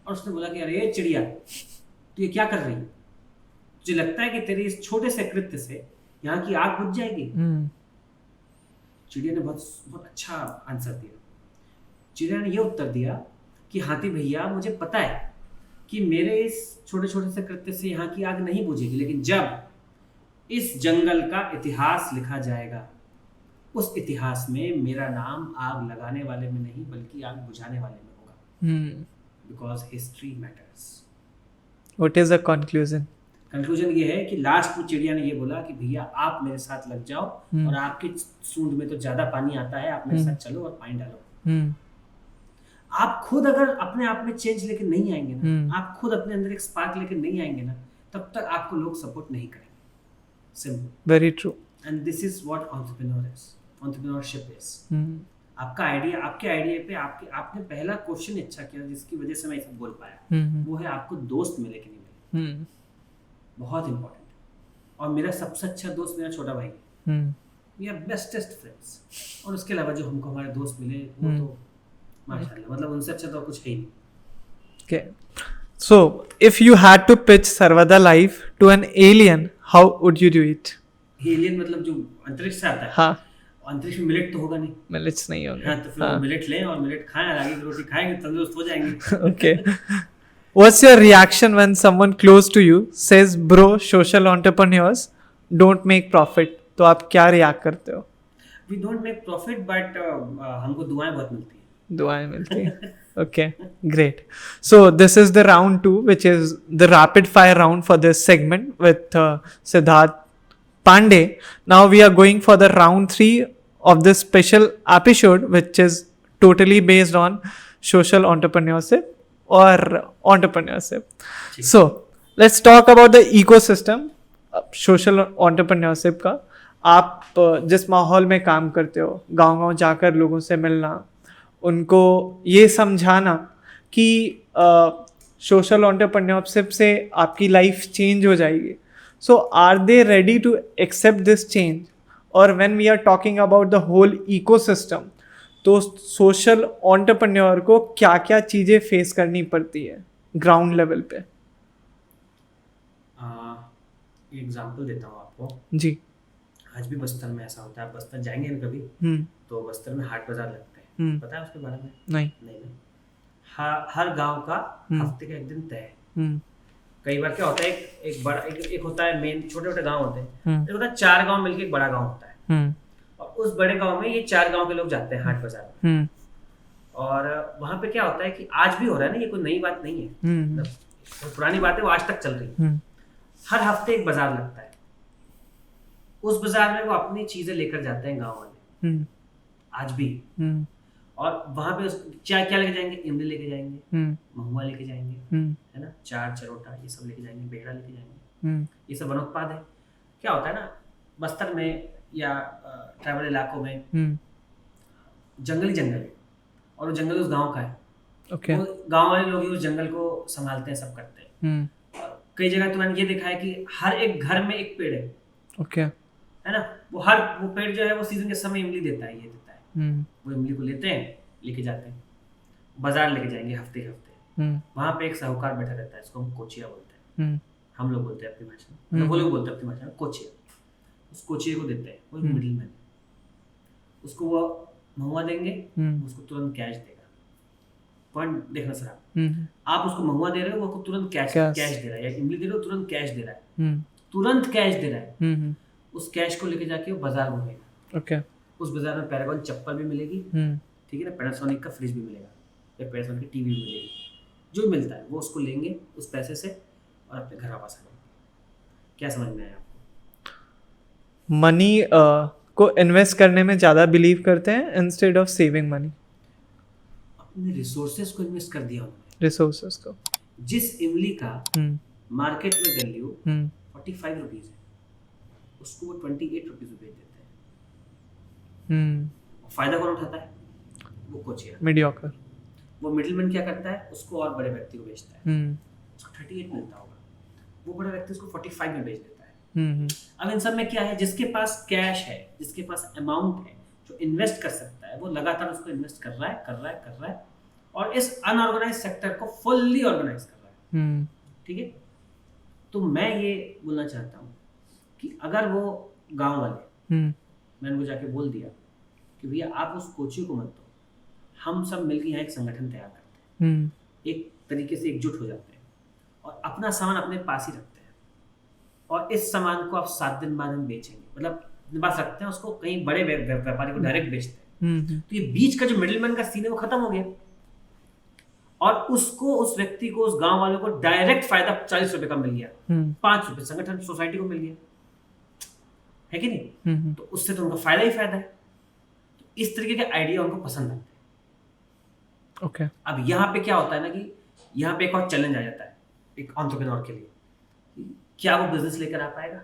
S1: और उसने बोला कि अरे चिड़िया, तू ये क्या कर रही है? तुझे लगता है कि तेरे इस छोटे से कृत्य से यहाँ की आग बुझ जाएगी? चिड़िया ने बहुत अच्छा आंसर दिया। चिड़िया ने ये उत्तर दिया कि हाथी भैया, मुझे पता है कि मेरे इस छोटे छोटे से कृत्य से यहाँ की आग नहीं बुझेगी, लेकिन जब इस जंगल का इतिहास लिखा जाएगा, उस इतिहास में मेरा नाम आग लगाने वाले में नहीं बल्कि आग बुझाने वाले में होगा। Because history matters.
S4: What is the conclusion?
S1: Conclusion ये है कि लास्ट में चिड़िया ने ये बोला कि भैया आप मेरे साथ लग जाओ और आपकी सूंड में तो ज्यादा पानी आता है, आप मेरे साथ चलो और पानी डालो। आप खुद अगर अपने आप में चेंज लेके नहीं आएंगे ना, आप खुद अपने अंदर एक स्पार्क लेके नहीं आएंगे ना, तब तक आपको लोग सपोर्ट नहीं करेंगे। Simple.
S4: Very true.
S1: And this is what entrepreneurship is. आपका आइडिया, आपके आइडिया पे आपने पहला क्वेश्चन अच्छा किया जिसकी वजह से मैं इसे बोल पाया, वो है आपको दोस्त मिले कि नहीं मिले। बहुत इंपॉर्टेंट। और मेरा सबसे अच्छा दोस्त मेरा छोटा भाई है। We are bestest friends. और उसके अलावा जो हमको हमारे दोस्त मिले वो तो माशाल्लाह, मतलब उनसे अच्छा तो कुछ है ही नहीं।
S4: Okay. So, if you had to pitch Sarvada Life to an alien, how would you do it?
S1: Alien मतलब जो अंतरिक्ष से आता है।
S4: हाँ।
S1: अंतरिक्ष में मिलेट तो होगा नहीं।
S4: मिलेट्स नहीं होंगे।
S1: हाँ, तो फिर मिलेट लें और मिलेट खाएं, आगे की रोटी खाएंगे, तंदुरुस्त हो जाएंगे।
S4: Okay. What's your reaction when someone close to you says, "Bro, social entrepreneurs don't make profit"? तो आप क्या रिएक्ट करते हो?
S1: We don't make profit, but हमको दुआएं बहुत मिलती हैं।
S4: दुआएं मिलती हैं। Okay, great. So this is the round 2, which is the rapid fire round for this segment with Siddharth Pandey. Now we are going for the round 3 of this special episode, which is totally based on social entrepreneurship or entrepreneurship. So let's talk about the ecosystem social entrepreneurship का। आप जिस माहौल में काम करते हो, गांव-गांव जाकर लोगों से मिलना, उनको ये समझाना कि सोशल एंटरप्रेन्योरशिप से आपकी लाइफ चेंज हो जाएगी। So are they ready to accept this change? और when we are talking about the whole ecosystem, तो सोशल एंटरप्रेन्योर को क्या क्या चीज़ें फेस करनी पड़ती है ग्राउंड लेवल पे?
S1: एग्जाम्पल देता हूँ आपको
S4: जी।
S1: आज भी बस्तर में ऐसा होता है। आप बस्तर जाएंगे ना कभी, तो बस्तर में हाट बाजार लगते हैं। पता है उसके बारे में? नहीं ना। हर गांव का हफ्ते का एक दिन तय है। कई बार क्या होता है, एक होता है मेन, छोटे छोटे गांव होते हैं, एक होता है 4 गांव मिलके एक बड़ा गांव होता है। और उस बड़े गांव में ये 4 गांव के लोग जाते हैं हाट बाजार में। और वहां पे क्या होता है कि आज भी हो रहा है ना, ये कोई नई बात नहीं है, तो पुरानी बात है, वो आज तक चल रही है। हर हफ्ते एक बाजार लगता है। उस बाजार में वो अपनी चीजें लेकर जाते हैं गांव वाले, आज भी। और वहां पे क्या लेके जाएंगे? इमली लेके जाएंगे, महुआ लेके जाएंगे, है ना, चार चरोटा ये सब लेके जाएंगे, बेहड़ा लेके जाएंगे। ये सब वनोत्पाद है। क्या होता है ना, बस्तर में या ट्राइबल इलाकों में जंगल है, और वो जंगल उस गांव का है।
S4: Okay.
S1: वो गांव वाले लोग ही उस जंगल को संभालते हैं, सब करते हैं। कई जगह तो मैंने ये देखा है कि हर एक घर में एक पेड़ है।
S4: Okay.
S1: है ना, वो पेड़ जो है वो सीजन के समय इमली देता है, ये देता है। वो इमली को लेते हैं, लेके जाते हैं, बाजार लेके जाएंगे हफ्ते वहां पे एक साहूकार बैठा रहता है, इसको हम कोचिया बोलते हैं। हम लोग बोलते हैं अपनी भाषा में, वो लोग बोलते हैं अपनी भाषा में कोचिया। उस कोचिया को देते हैं, वो मिडिल मैन, उसको वो मंगवा देंगे, उसको तुरंत कैश देगा। पॉइंट देखना सर, आप उसको मंगवा दे रहे हो, वो आपको तुरंत कैश दे रहा है, या इमली दे रहे हो तुरंत कैश दे रहा है, तुरंत कैश दे रहा है। उस कैश को लेके जाके वो बाजार घूमेगा।
S4: ओके।
S1: उस बाजार में पैरागॉन चप्पल भी मिलेगी, ठीक है ना, पैनासोनिक का फ्रिज भी मिलेगा, या पैनासोनिक की टीवी भी मिलेगी, जो मिलता है वो उसको लेंगे उस पैसे से और अपने घर वापस आएंगे। क्या समझ में आया आपको?
S4: मनी को इन्वेस्ट करने में ज़्यादा बिलीव करते हैं इंस्टेड ऑफ सेविंग मनी।
S1: अपने रिसोर्सेज को इन्वेस्ट कर दिया उन्होंने।
S4: रिसोर्सेज को।
S1: जिस इमली का मार्केट में वैल्यू 45 रुपीज है, उसको वो 28 रुपीज में बेच देते हैं। फायदा कौन उठाता है? वो कोचिया,
S4: मीडियोकर।
S1: वो मिडिलमैन क्या करता है? उसको और बड़े व्यक्ति को बेचता है, उसको 38 मिलता होगा, वो बड़ा व्यक्ति उसको 45 में बेच देता है। अब इन सब में क्या है? जिसके पास कैश है, जिसके पास अमाउंट है, जो इन्वेस्ट कर सकता है, वो लगातार उसको इन्वेस्ट कर रहा है और इस अनऑर्गेनाइज सेक्टर को फुल्ली ऑर्गेनाइज कर रहा है। ठीक है, तो मैं ये बोलना चाहता हूँ कि अगर वो गांव वाले, मैंने उनको जाके बोल दिया कि भैया आप उस कोची को मत दो, हम सब मिलकर यहाँ एक संगठन तैयार करते हैं, एक तरीके से एकजुट हो जाते हैं और अपना सामान अपने पास ही रखते हैं, और इस सामान को आप 7 दिन बाद हम बेचेंगे, मतलब अपने पास रखते हैं, उसको कहीं बड़े व्यापारी को डायरेक्ट बेचते हैं। तो ये बीच का जो मिडिलमैन का सीन है वो खत्म हो गया, और उसको, उस व्यक्ति को, उस गांव वालों को डायरेक्ट फायदा 40 रुपए का मिल गया, 5 रुपए संगठन सोसाइटी को मिल गया, है कि नहीं? तो उससे तो उनका फायदा ही फायदा है। तो इस तरीके के आइडिया उनको पसंद आते हैं।
S4: ओके।
S1: अब यहाँ पे क्या होता है ना कि यहाँ पे एक और चैलेंज आ जाता है एक एंटरप्रेन्योर के लिए, क्या वो बिजनेस लेकर आ पाएगा?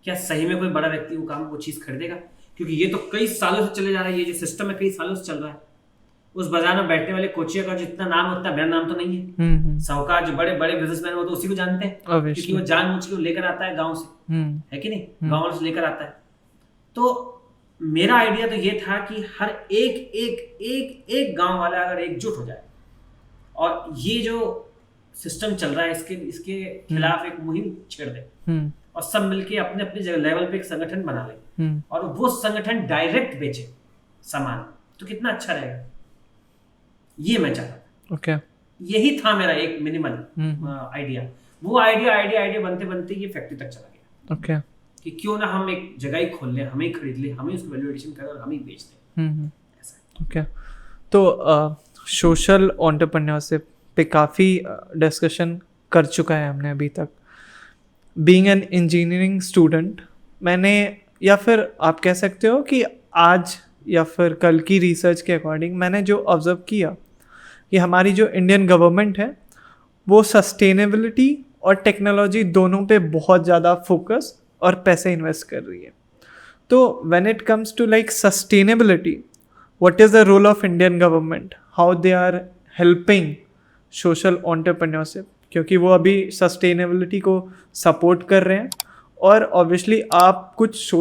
S1: क्या सही में कोई बड़ा व्यक्ति वो चीज खरीदेगा? क्योंकि ये तो कई सालों से चले जा रहा है, ये जो सिस्टम है कई सालों से चल रहा है। उस बाजार में बैठने वाले कोचिया का जितना नाम है उतना मेरा नाम तो नहीं है। साहूकार जो बड़े बड़े बिजनेसमैन वो तो उसी को जानते हैं, क्योंकि वो जानबूझ के लेकर आता है गांव से, है कि नहीं? गांव से लेकर आता है। तो मेरा आइडिया तो ये था कि हर एक गांव वाला अगर एकजुट हो जाए और ये जो सिस्टम चल रहा है इसके खिलाफ एक मुहिम छेड़ दे और सब मिलके अपने अपने लेवल पे एक संगठन बना ले और वो संगठन डायरेक्ट बेचे सामान, तो कितना अच्छा रहेगा, ये मैं चाहता था।
S4: ओके।
S1: यही था मेरा एक मिनिमल आइडिया। वो आइडिया बनते बनते ये फैक्ट्री तक चला गया।
S4: ओके।
S1: कि क्यों ना हम एक जगह ही खोल लें, हमें ही खरीद ले, हमें उसको वैल्यू एडिशन करें और हम ही बेच दें। ऐसा।
S4: ओके। तो सोशल एंटरप्रेन्योरशिप पे काफ़ी डिस्कशन कर चुका है हमने अभी तक। बीइंग एन इंजीनियरिंग स्टूडेंट, मैंने, या फिर आप कह सकते हो कि आज या फिर कल की रिसर्च के अकॉर्डिंग मैंने जो ऑब्ज़र्व किया कि हमारी जो इंडियन गवर्नमेंट है वो सस्टेनेबिलिटी और टेक्नोलॉजी दोनों पे बहुत ज़्यादा फोकस और पैसे इन्वेस्ट कर रही है। तो when it comes to like sustainability, what is the role of Indian government, how they are helping social entrepreneurship, क्योंकि वो अभी सस्टेनेबिलिटी को सपोर्ट कर रहे हैं और ऑब्वियसली आप कुछ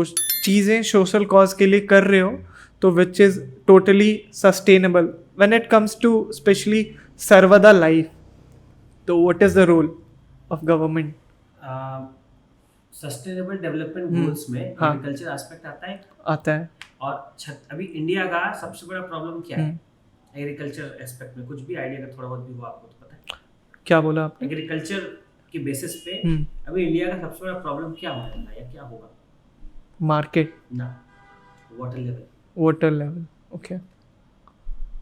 S4: चीज़ें सोशल कॉज के लिए कर रहे हो तो which is totally sustainable when it comes to specially Sarvada life. तो what is the role of government?
S1: Sustainable development goals में एग्रीकल्चर एस्पेक्ट आता है और अभी इंडिया का सबसे बड़ा प्रॉब्लम क्या है एग्रीकल्चर एस्पेक्ट में? कुछ भी आइडिया का थोड़ा बहुत भी हो आपको तो पता है? क्या
S4: बोला आपने?
S1: एग्रीकल्चर के बेसिस पे अभी इंडिया का सबसे बड़ा प्रॉब्लम क्या होगा या क्या होगा?
S4: मार्केट
S1: ना, वाटर लेवल।
S4: ओके।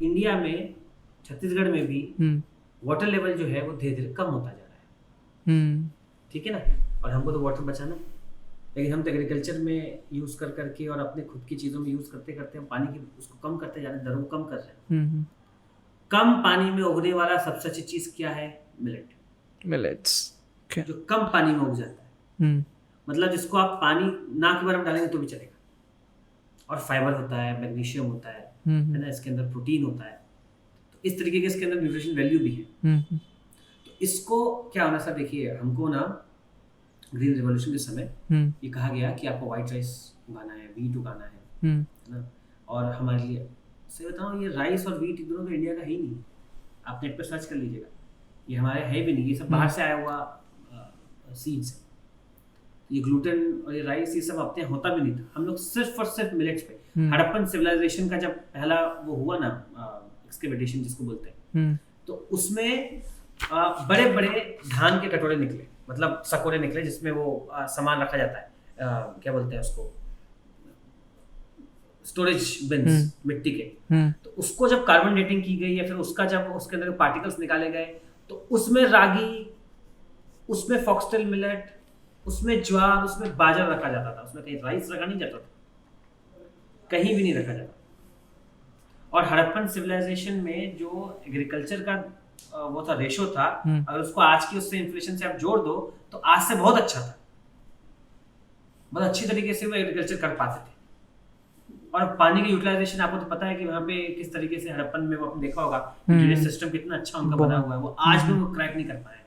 S1: इंडिया में, छत्तीसगढ़ में भी वाटर लेवल जो है वो धीरे धीरे कम होता जा रहा है। ठीक है ना? और हमको तो वाटर बचाना है, लेकिन हम तो एग्रीकल्चर में यूज कर करके और अपने खुद की चीज़ों में यूज करते करते हम पानी की उसको कम करते जा रहे हैं, दरों को कम कर रहे हैं। कम पानी में उगने वाला सबसे अच्छी चीज़ क्या है? मिलेट्स। जो कम पानी में उग जाता है, मतलब जिसको आप पानी ना के बराबर डालेंगे तो भी चलेगा, और फाइबर होता है, मैग्नीशियम होता है ना, इसके अंदर प्रोटीन होता है, तो इस तरीके के इसके अंदर न्यूट्रिशन वैल्यू भी है। तो इसको क्या होना सर, देखिए हमको ना ग्रीन रिवॉल्यूशन के समय ये कहा गया कि आपको व्हाइट राइस उगाना है, वीट उगाना है ना, और हमारे लिए सही बताऊँ ये राइस और वीट दोनों तो इंडिया का है ही नहीं। आप नेट पर सर्च कर लीजिएगा, ये हमारे है भी नहीं, ये सब बाहर से आया हुआ सीड्स है। ये ग्लूटेन और ये राइस ये सब अपने होता भी नहीं था। हम लोग सिर्फ और सिर्फ मिलेट्स पे हड़प्पन सिविलाइजेशन का जब पहला वो हुआ ना एक्सकेवेटेशन जिसको बोलते हैं, तो उसमें बड़े बड़े धान के कटोरे निकले, मतलब सकोरे निकले जिसमें वो सामान रखा जाता है, क्या बोलते हैं उसको, स्टोरेज बिन्स मिट्टी के। तो उसको जब कार्बन डेटिंग की गई या फिर उसका जब उसके अंदर पार्टिकल्स निकाले गए, तो उसमें रागी, उसमें फॉक्सटेल मिलेट, उसमें ज्वार, उसमें बाजरा रखा जाता था। उसमें कहीं राइस रखा नहीं जाता था, कहीं भी नहीं रखा जाता। और हड़प्पन सिविलाइजेशन में जो एग्रीकल्चर का वो था रेशो था, अगर उसको आज की उससे इन्फ्लेशन से आप जोड़ दो तो आज से बहुत अच्छा था, बहुत अच्छी तरीके से वो एग्रीकल्चर कर पाते थे। और पानी की यूटिलाइजेशन आपको तो पता है कि वहाँ पे किस तरीके से हड़प्पन में वो आपने देखा होगा ड्रेनेज सिस्टम कितना अच्छा उनका बना हुआ है, वो आज भी वो क्रैक नहीं कर पाए।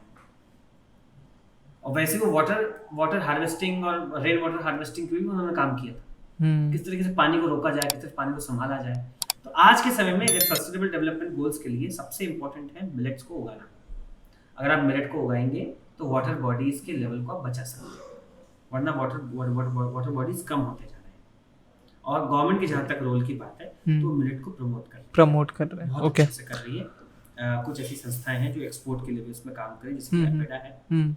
S1: और वैसे वो वाटर हार्वेस्टिंग और रेन वाटर हार्वेस्टिंग पे भी उन्होंने काम किया था, किस तरीके से पानी को रोका जाए, किस तरह पानी को संभाला जाए। तो आज के समय में सस्टेनेबल डेवलपमेंट गोल्स के लिए सबसे इंपॉर्टेंट है मिलेट्स को उगाना। अगर आप मिलेट को उगाएंगे तो वाटर बॉडीज के लेवल को आप बचा सकते हैं, वरना वाटर बॉडीज कम होते जा रहे हैं। और गवर्नमेंट की जहाँ तक रोल की बात है तो मिलेट को प्रमोट कर रहे हैं, बहुत अच्छे से कर रही है। कुछ ऐसी संस्थाएं हैं जो एक्सपोर्ट के लिए भी उसमें काम करें, जैसे एपेडा है,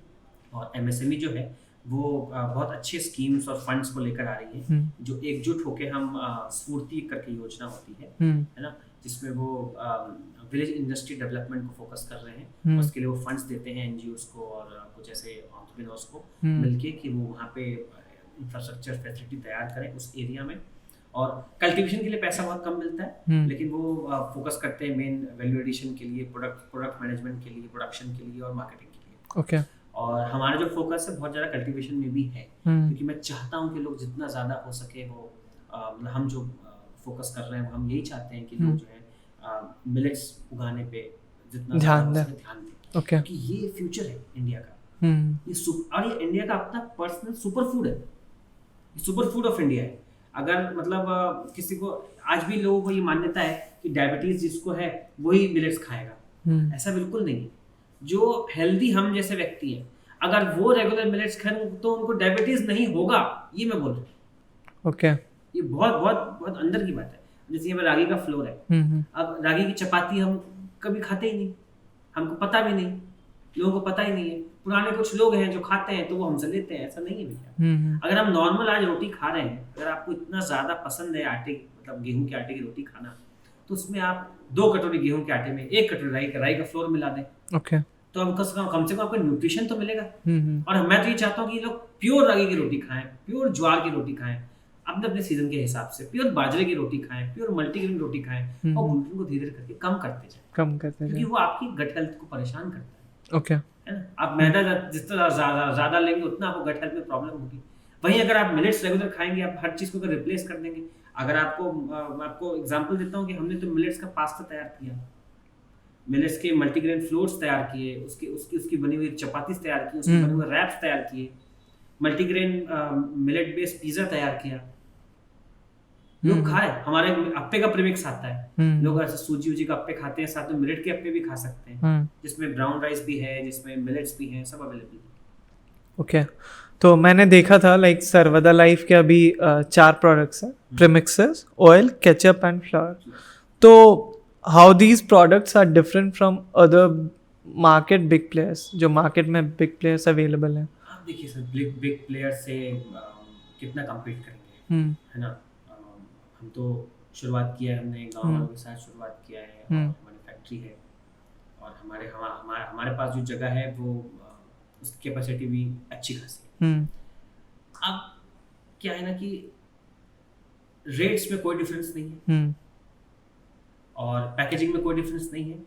S1: और एमएसएमई जो है वो बहुत अच्छे स्कीम्स और फंड्स को लेकर आ रही है, जो एकजुट होकर हम स्फूर्ति करके योजना होती है ना, जिसमें वो विलेज इंडस्ट्री डेवलपमेंट को फोकस कर रहे हैं। उसके लिए वो फंड्स देते हैं एनजीओस को और कुछ ऐसे एंटरप्रेन्योर्स को मिलके कि वो वहाँ पे इंफ्रास्ट्रक्चर फैसिलिटी तैयार करें उस एरिया में। और कल्टीवेशन के लिए पैसा बहुत कम मिलता है, लेकिन वो फोकस करते हैं मेन वैल्यू एडिशन के लिए, प्रोडक्ट मैनेजमेंट के लिए, प्रोडक्शन के लिए और मार्केटिंग के लिए।
S4: ओके।
S1: और हमारा जो फोकस है बहुत ज़्यादा कल्टीवेशन में भी है, क्योंकि मैं चाहता हूँ कि लोग जितना ज़्यादा हो सके वो मतलब हम जो फोकस कर रहे हैं हम यही चाहते हैं कि लोग जो है मिलेट्स उगाने पे जितना ध्यान दें, क्योंकि ये फ्यूचर है इंडिया का। और ये इंडिया का अपना पर्सनल सुपर फूड है, सुपर फूड ऑफ इंडिया है। अगर मतलब किसी को आज भी लोगों को ये मान्यता है कि डायबिटीज जिसको है वही मिलेट्स खाएगा, ऐसा बिल्कुल नहीं। जो हेल्दी हम जैसे व्यक्ति हैं अगर वो रेगुलर मिलेट्स खाएं तो उनको डायबिटीज नहीं होगा, ये मैं बोल रहा हूँ।
S4: ओके।
S1: ये बहुत बहुत बहुत अंदर की बात है। जैसे ये रागी का फ्लोर है, अब रागी की चपाती हम कभी खाते ही नहीं, हमको पता भी नहीं, लोगों को पता ही नहीं है। पुराने कुछ लोग हैं जो खाते हैं तो वो हमसे लेते हैं, ऐसा नहीं है भैया। अगर हम नॉर्मल आज रोटी खा रहे हैं, अगर आपको इतना ज्यादा पसंद है आटे मतलब गेहूं के आटे की रोटी खाना, तो उसमें आप 2 कटोरी गेहूं के आटे में 1 कटोरी राई का फ्लोर मिला दें।
S4: ओके।
S1: तो हम कम से कम आपको न्यूट्रिशन तो मिलेगा। और मैं तो ये चाहता हूँ कि लोग प्योर रागी की रोटी खाएं, प्योर ज्वार की रोटी खाएं, अपने अपने सीजन के हिसाब से प्योर बाजरे की रोटी खाएं, प्योर मल्टीग्रेन रोटी खाएं, और ग्लूटेन को धीरे धीरे करके कम करते जाएं, क्योंकि वो आपकी गट हेल्थ को परेशान करता है।
S4: ओके।
S1: है ना, आप मैदा जितना ज्यादा लेंगे उतना आपको गट हेल्थ में प्रॉब्लम होगी। वहीं अगर आप मिलेट्स रेगुलर खाएंगे, आप हर चीज को अगर रिप्लेस कर देंगे। अगर मैं आपको एग्जांपल देता हूँ कि हमने तो मिलेट्स का पास्ता तैयार किया, मिलेट्स के मल्टीग्रेन फ्लोट्स तैयार किए, उसकी बनी हुई चपातीस तैयार की, उसके बने हुए रैप्स तैयार किए, मल्टीग्रेन मिलेट बेस्ड पिज्जा तैयार किया, लोग खाए। हमारे अप्पे का प्रीमिक्स आता है, लोग ऐसे सूजी का अप्पे खाते हैं, साथ में मिलेट के अप्पे भी खा सकते हैं, जिसमें ब्राउन राइस भी है, जिसमें मिलेट्स भी हैं, सब अवेलेबल है।
S4: ओके। तो मैंने देखा था लाइक सर्वदा लाइफ के अभी 4 प्रोडक्ट्स हैं, premixes, oil, ketchup and flour. तो how these products are different from other market big players, जो मार्केट में बिग प्लेयर्स अवेलेबल हैं?
S1: आप देखिए सर, बिग प्लेयर से कितना कम्पीट करेंगे, है ना। हम तो शुरुआत किया है, हमने गाँव वालों के साथ शुरुआत किया है, हमारी फैक्ट्री है, और हमारे पास जो जगह है वो उसकी कैपेसिटी भी अच्छी खासी है। अब क्या है ना कि रेट्स में कोई डिफरेंस नहीं है, और पैकेजिंग में कोई डिफरेंस नहीं है,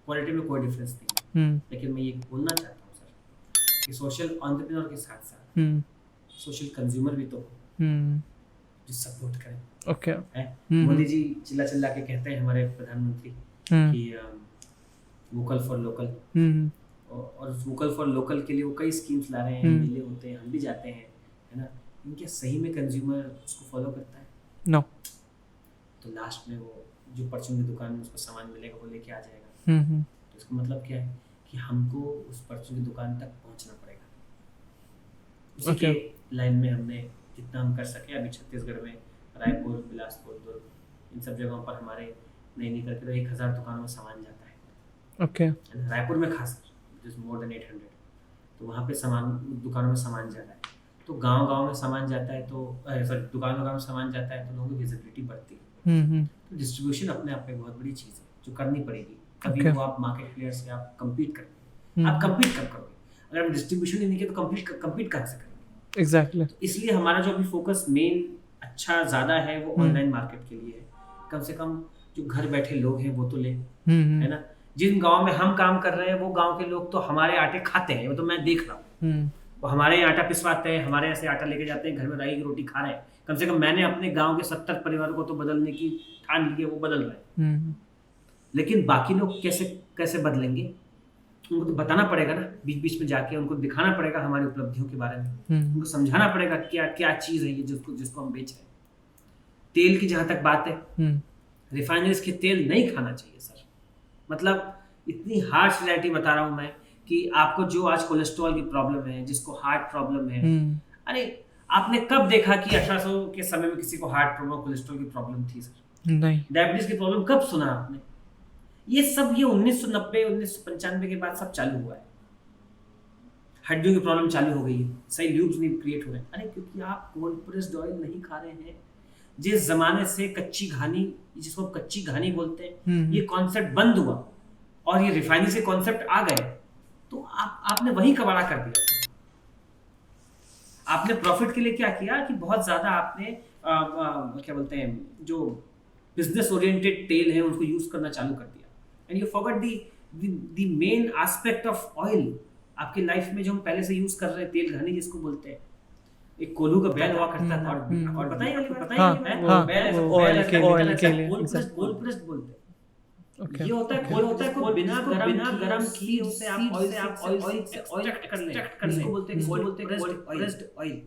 S1: क्वालिटी में कोई डिफरेंस नहीं है, लेकिन मैं ये बोलना चाहता हूँ सर कि सोशल एंटरप्रेन्योर के साथ साथ सोशल कंज्यूमर भी तो हो जो सपोर्ट करें।
S4: ओके।
S1: मोदी जी चिल्ला के कहते हैं, हमारे प्रधानमंत्री, कि वोकल फॉर लोकल, और वोकल फॉर लोकल के लिए वो कई स्कीम्स ला रहे हैं, मेले होते हैं, हम भी जाते हैं, है ना। इनके सही में कंज्यूमर उसको फॉलो करता है? नो। तो लास्ट में वो जो परचून की दुकान में उसको सामान मिलेगा वो लेके आ जाएगा। तो इसका मतलब क्या है कि हमको उस परचून की दुकान तक पहुंचना पड़ेगा। लाइन में हमने जितना हम कर सके। अभी छत्तीसगढ़ में रायपुर, बिलासपुर, दुर्ग, इन सब जगहों पर हमारे नहीं करके तो 1000 दुकानों में सामान जाता है।
S4: ओके।
S1: रायपुर में खास जिस मोर देन 800, तो वहाँ पे सामान, दुकानों में सामान जाता है। तो गांव में सामान जाता है तो सॉरी दुकानों में सामान जाता है तो लोगों की विजिबिलिटी बढ़ती है। तो डिस्ट्रीब्यूशन अपने आप में बहुत बड़ी चीज़ है जो करनी पड़ेगी। कभी वो आप मार्केट प्लेयर से आप कम्पीट करते, आप कम्पीट कब करोगे? अगर आप डिस्ट्रीब्यूशन ही नहीं किया तो कम्पीट कहाँ से करेंगे?
S4: एग्जैक्टली।
S1: तो इसलिए हमारा जो अभी फोकस मेन अच्छा ज़्यादा है वो ऑनलाइन मार्केट के लिए है। कम से कम जो घर बैठे लोग हैं वो तो ले, है ना। जिन गांव में हम काम कर रहे हैं वो गांव के लोग तो हमारे आटे खाते हैं, वो तो मैं देख रहा हूँ। वो हमारे यहाँ आटा पिसवाते हैं, हमारे यहाँ से आटा लेके जाते हैं, घर में राई की रोटी खा रहे हैं। कम से कम मैंने अपने गांव के 70 परिवारों को तो बदलने की ठान ली है, वो बदल रहे हैं। लेकिन बाकी लोग कैसे बदलेंगे? उनको तो बताना पड़ेगा ना, बीच बीच में जाके उनको दिखाना पड़ेगा हमारी उपलब्धियों के बारे में, उनको समझाना पड़ेगा क्या क्या चीज़ है ये जिसको हम बेच रहे हैं। तेल की जहाँ तक बात है, रिफाइनरीज के तेल नहीं खाना चाहिए सर। मतलब इतनी हार्श रियलिटी बता रहा हूँ मैं कि आपको जो आज कोलेस्ट्रॉल की प्रॉब्लम है, जिसको हार्ट प्रॉब्लम है, अरे आपने कब देखा कि 1800 के समय में किसी को हार्ट प्रॉब्लम, कोलेस्ट्रॉल की प्रॉब्लम थी सर? नहीं। डायबिटीज की प्रॉब्लम कब सुना आपने? ये सब ये 1990 1995 के बाद सब चालू हुआ है। हड्डियों की प्रॉब्लम चालू हो गई है, सही ल्यूब्स नहीं क्रिएट हो रहे हैं। अरे क्योंकि आप कोल्ड प्रेस्ड ऑयल नहीं खा रहे हैं। जिस जमाने से कच्ची घानी, जिसको कच्ची घानी बोलते हैं, ये कॉन्सेप्ट बंद हुआ और ये रिफाइनरी से कॉन्सेप्ट आ गए, तो आपने वही कबाड़ा कर दिया। आपने प्रॉफिट के लिए क्या किया कि बहुत ज्यादा आपने क्या बोलते हैं, जो बिजनेस ओरिएंटेड तेल है उनको यूज करना चालू कर दिया। And you forgot the main aspect of oil आपकी लाइफ में, जो हम पहले से यूज कर रहे हैं, तेल घानी जिसको बोलते हैं। एक कोल्हू का बैल हुआ करता था, और बताइए वाली बात, कोल्ड प्रेस्ड बोलते हैं। ये होता है कोल बिना गरम किए उसे आप ऑयल से एक्सट्रैक्ट कर लें, इसको बोलते हैं कोल्ड प्रेस्ड ऑयल।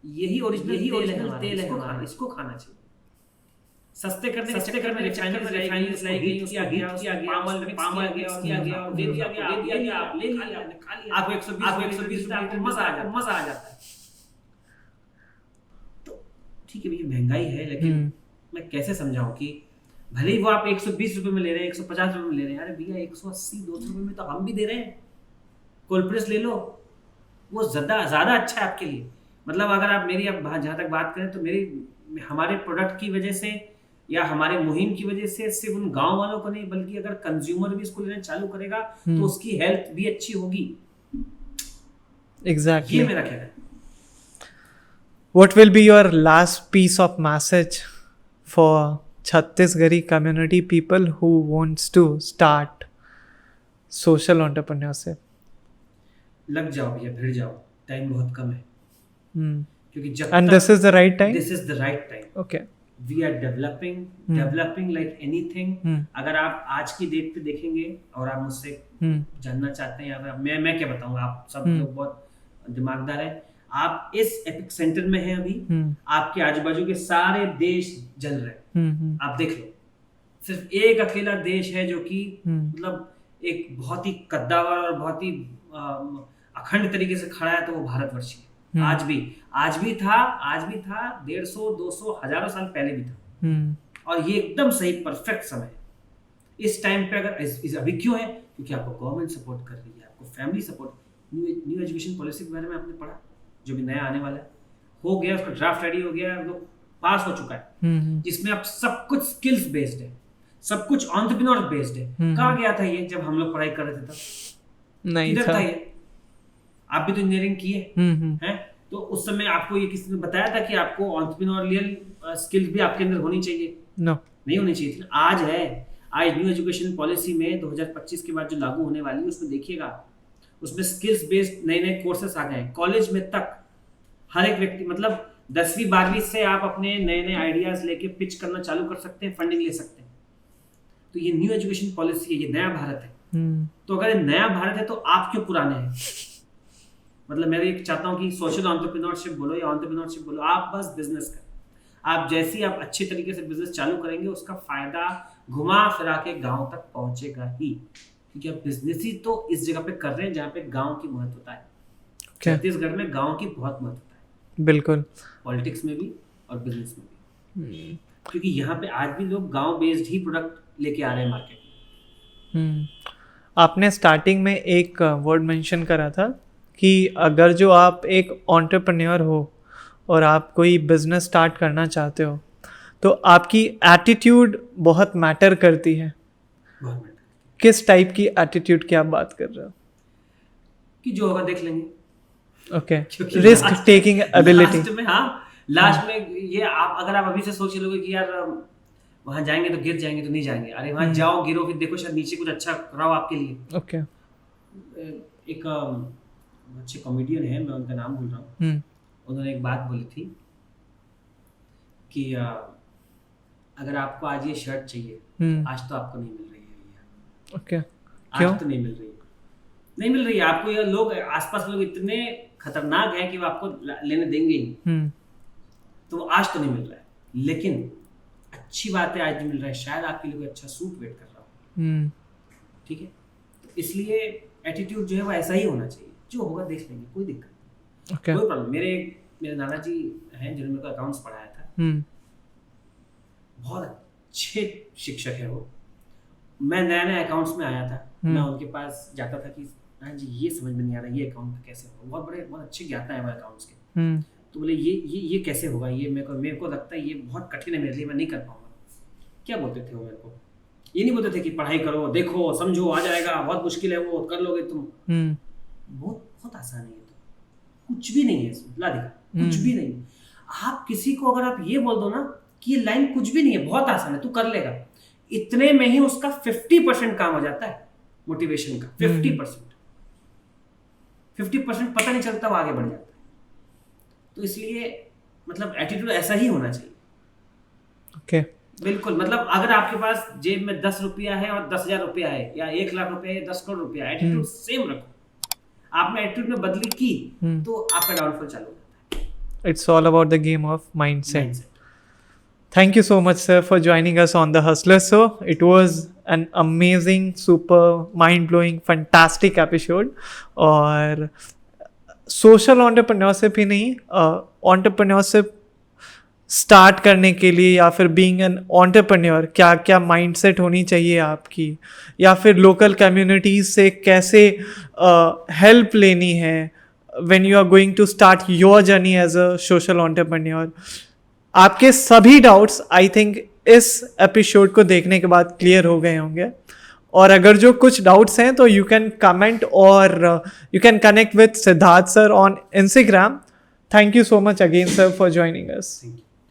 S1: यही ओरिजिनल तेल है, इसको खाना चाहिए। सस्ते करने रिफाइनरीज लाइक पाम ऑयल किया गया, दे दिया गया, आप ले लिया, खा लिया। आपको 120 रुपए मजा आ जाता है। तो ठीक है भैया, महंगाई है, लेकिन मैं कैसे समझाऊं कि भले ही वो आप 120 रुपए में ले रहे हैं, 150 रुपए में ले रहे हैं, अरे भैया 180-200 रुपए में तो हम भी दे रहे हैं। कोल्ड प्रेस ले लो, वो ज़्यादा अच्छा है आपके लिए। मतलब अगर आप मेरी अब जहाँ तक बात करें तो हमारे प्रोडक्ट की वजह से या हमारे मुहिम की वजह से सिर्फ उन गांव वालों को नहीं, बल्कि अगर कंज्यूमर भी इसको लेना चालू करेगा तो उसकी हेल्थ भी अच्छी होगी।
S4: एग्जैक्टली।
S1: ये मेरा कहना है।
S4: What will be your last piece of message for Chhattisgarhi community people who wants to start social entrepreneurship?
S1: लग जाओ भैया, भिड़ जाओ, टाइम बहुत कम है। क्योंकि जब
S4: And this is the right time?
S1: This is the right time.
S4: Okay.
S1: We are developing like anything. अगर आप आज की डेट पे देखेंगे और आप मुझसे जानना चाहते हैं, या मैं क्या बताऊंगा, आप सब लोग बहुत दिमागदार हैं। आप इस एपिक सेंटर में हैं अभी, आपके आजू बाजू के सारे देश जल रहे हैं। आप देख लो, सिर्फ एक अकेला देश है जो कि मतलब एक बहुत ही कद्दावर और बहुत ही अखंड तरीके से खड़ा है, तो वो भारतवर्ष है। आज भी था 150, 200, हजारों साल पहले भी था। और ये एकदम सही परफेक्ट समय है। इस टाइम पे अगर अभी क्यों है, क्योंकि आपको गवर्नमेंट सपोर्ट कर रही है, आपको family support. New education policy के बारे में आपने पढ़ा, जो भी नया आने वाला है, हो गया, उसका ड्राफ्ट रेडी हो गया, वो पास हो चुका है, जिसमें अब सब कुछ स्किल्स बेस्ड है, सब कुछ एंटरप्रेन्योर बेस्ड है। कहाँ गया था ये जब हम लोग पढ़ाई कर रहे थे तब? नहीं था ये। आप भी तो इंजीनियरिंग किए हैं, तो उस समय आपको ये किसी ने बताया था कि आपको एंटरप्रेन्योरियल स्किल्स भी आपके अंदर होनी चाहिए? नहीं होनी चाहिए थी। आज है। आज न्यू एजुकेशन पॉलिसी में 2025 के बाद जो लागू होने वाली है, उसमें देखिएगा, उसमें स्किल्स बेस्ड नए कोर्सेस आ गए हैं। कॉलेज में तक हर एक व्यक्ति, मतलब 10वीं 12वीं से आप अपने नए आइडियाज लेके पिच करना चालू कर सकते हैं, फंडिंग ले सकते हैं। तो ये न्यू एजुकेशन पॉलिसी है, ये नया भारत है। तो अगर ये नया भारत है तो आप क्यों पुराने हैं? मतलब मैं ये चाहता हूँ कि सोशल एंटरप्रेन्योरशिप बोलो या एंटरप्रेन्योरशिप बोलो, आप बस बिजनेस करें। आप जैसे ही आप अच्छे तरीके से बिजनेस चालू करेंगे, उसका फायदा घुमा फिरा के गाँव तक पहुंचेगा ही। क्योंकि आप बिजनेस ही तो इस जगह पे कर रहे हैं जहाँ पे गाँव की महत्वता है। छत्तीसगढ़ में गाँव की बहुत महत्वता है।
S4: बिल्कुल।
S1: पॉलिटिक्स में भी और बिजनेस में भी, क्योंकि यहाँ पे आज भी लोग गांव बेस्ड ही प्रोडक्ट लेके आ रहे हैं मार्केट में।
S4: आपने स्टार्टिंग में एक वर्ड मेंशन करा था कि अगर जो आप एक एंटरप्रेन्योर हो और आप कोई बिजनेस स्टार्ट करना चाहते हो तो आपकी एटीट्यूड बहुत मैटर करती है।
S1: बहुत मैटर
S4: किस टाइप की एटीट्यूड की आप बात कर रहे हो?
S1: कि जो होगा देख लेंगे।
S4: ओके,
S1: क्योंकि
S4: रिस्क टेकिंग एबिलिटी।
S1: लास्ट में, हाँ लास्ट में ये आप अगर आप अभी से सोच लोगे कि यार वहां जाएंगे तो गिर जाएंगे तो नहीं जाएंगे, अरे वहां जाओ गिरो फिर देखो शायद नीचे कुछ अच्छा कराओ आपके लिए।
S4: ओके।
S1: एक अच्छे कॉमेडियन है, मैं उनका नाम भूल रहा हूँ, उन्होंने एक बात बोली थी कि अगर आपको आज ये शर्ट चाहिए आज तो आपको नहीं मिल रही है भैया।
S4: ओके,
S1: क्यों? आज तो नहीं मिल रही है आपको। ये लोग आसपास लोग इतने खतरनाक हैं कि वो आपको लेने देंगे ही। तो आज तो नहीं मिल रहा है, लेकिन अच्छी बात है आज नहीं मिल रहा है, शायद आपके लिए कोई अच्छा सूट वेट कर रहा हो। ठीक है, तो इसलिए एटीट्यूड जो है वो ऐसा ही होना चाहिए, जो होगा देख लेंगे, कोई दिक्कत नहीं।
S4: okay.
S1: कोई प्रॉब्लम। मेरे नाना जी हैं जिन्होंने मेरे को अकाउंट्स पढ़ाया था, बहुत अच्छे शिक्षक है वो। मैं नया नया अकाउंट्स में आया था, मैं उनके पास जाता था कि नाना जी ये समझ में नहीं आ रहा, ये अकाउंट कैसे होगा। बहुत अच्छे ज्ञाता है वो अकाउंट्स के। तो बोले ये कैसे होगा, ये मेरे को लगता है ये बहुत कठिन है मेरे लिए, मैं नहीं कर पाऊंगा। क्या बोलते थे वो मेरे को? ये नहीं बोलते थे कि पढ़ाई करो, देखो, समझो, आ जाएगा, बहुत मुश्किल है वो, कर लोगे तुम। बहुत आसान है ये तो, कुछ भी नहीं है इसमें, ला दिखा, कुछ भी नहीं। आप किसी को अगर आप ये बोल दो ना कि ये लाइन कुछ भी नहीं है, बहुत आसान है, तू कर लेगा, इतने में ही उसका 50% काम हो जाता है मोटिवेशन का। 50% पता नहीं चलता, वो आगे बढ़ जाता है। तो इसलिए मतलब एटीट्यूड ऐसा ही होना चाहिए।
S4: ओके,
S1: बिल्कुल। मतलब अगर आपके पास जेब में 10 रुपया है और 10,000 रुपया है, या 1 लाख रुपया है, 10 करोड़ रुपया, एटीट्यूड सेम रखो। आपने एटीट्यूड में बदली की तो आपका डाउनफॉल चालू होता है।
S4: It's all about the game of mindset. Thank you so much, sir, for joining us on the Hustler Show. It was an amazing, super, mind-blowing, fantastic episode. और सोशल एंटरप्रेन्योरशिप ही नहीं, एंटरप्रेन्योरशिप स्टार्ट करने के लिए या फिर being an entrepreneur क्या क्या mindset होनी चाहिए आपकी, या फिर लोकल कम्युनिटीज़ से कैसे हेल्प लेनी है when you are going to start your journey as a social entrepreneur. आपके सभी डाउट्स आई थिंक इस एपिसोड को देखने के बाद क्लियर हो गए होंगे। और अगर जो कुछ डाउट्स हैं तो यू कैन कमेंट और you can connect with Siddharth sir on Instagram. Thank you so much again sir for joining us.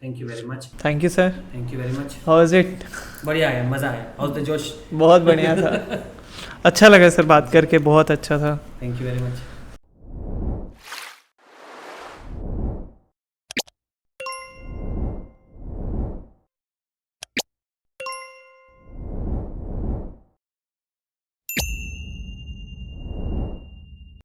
S1: Thank you very much.
S4: Thank you sir.
S1: Thank you very much.
S4: How was it?
S1: बढ़िया है, मज़ा आया, how the जोश।
S4: बहुत बढ़िया था, अच्छा लगा सर बात करके, बहुत अच्छा था।
S1: Thank you very much.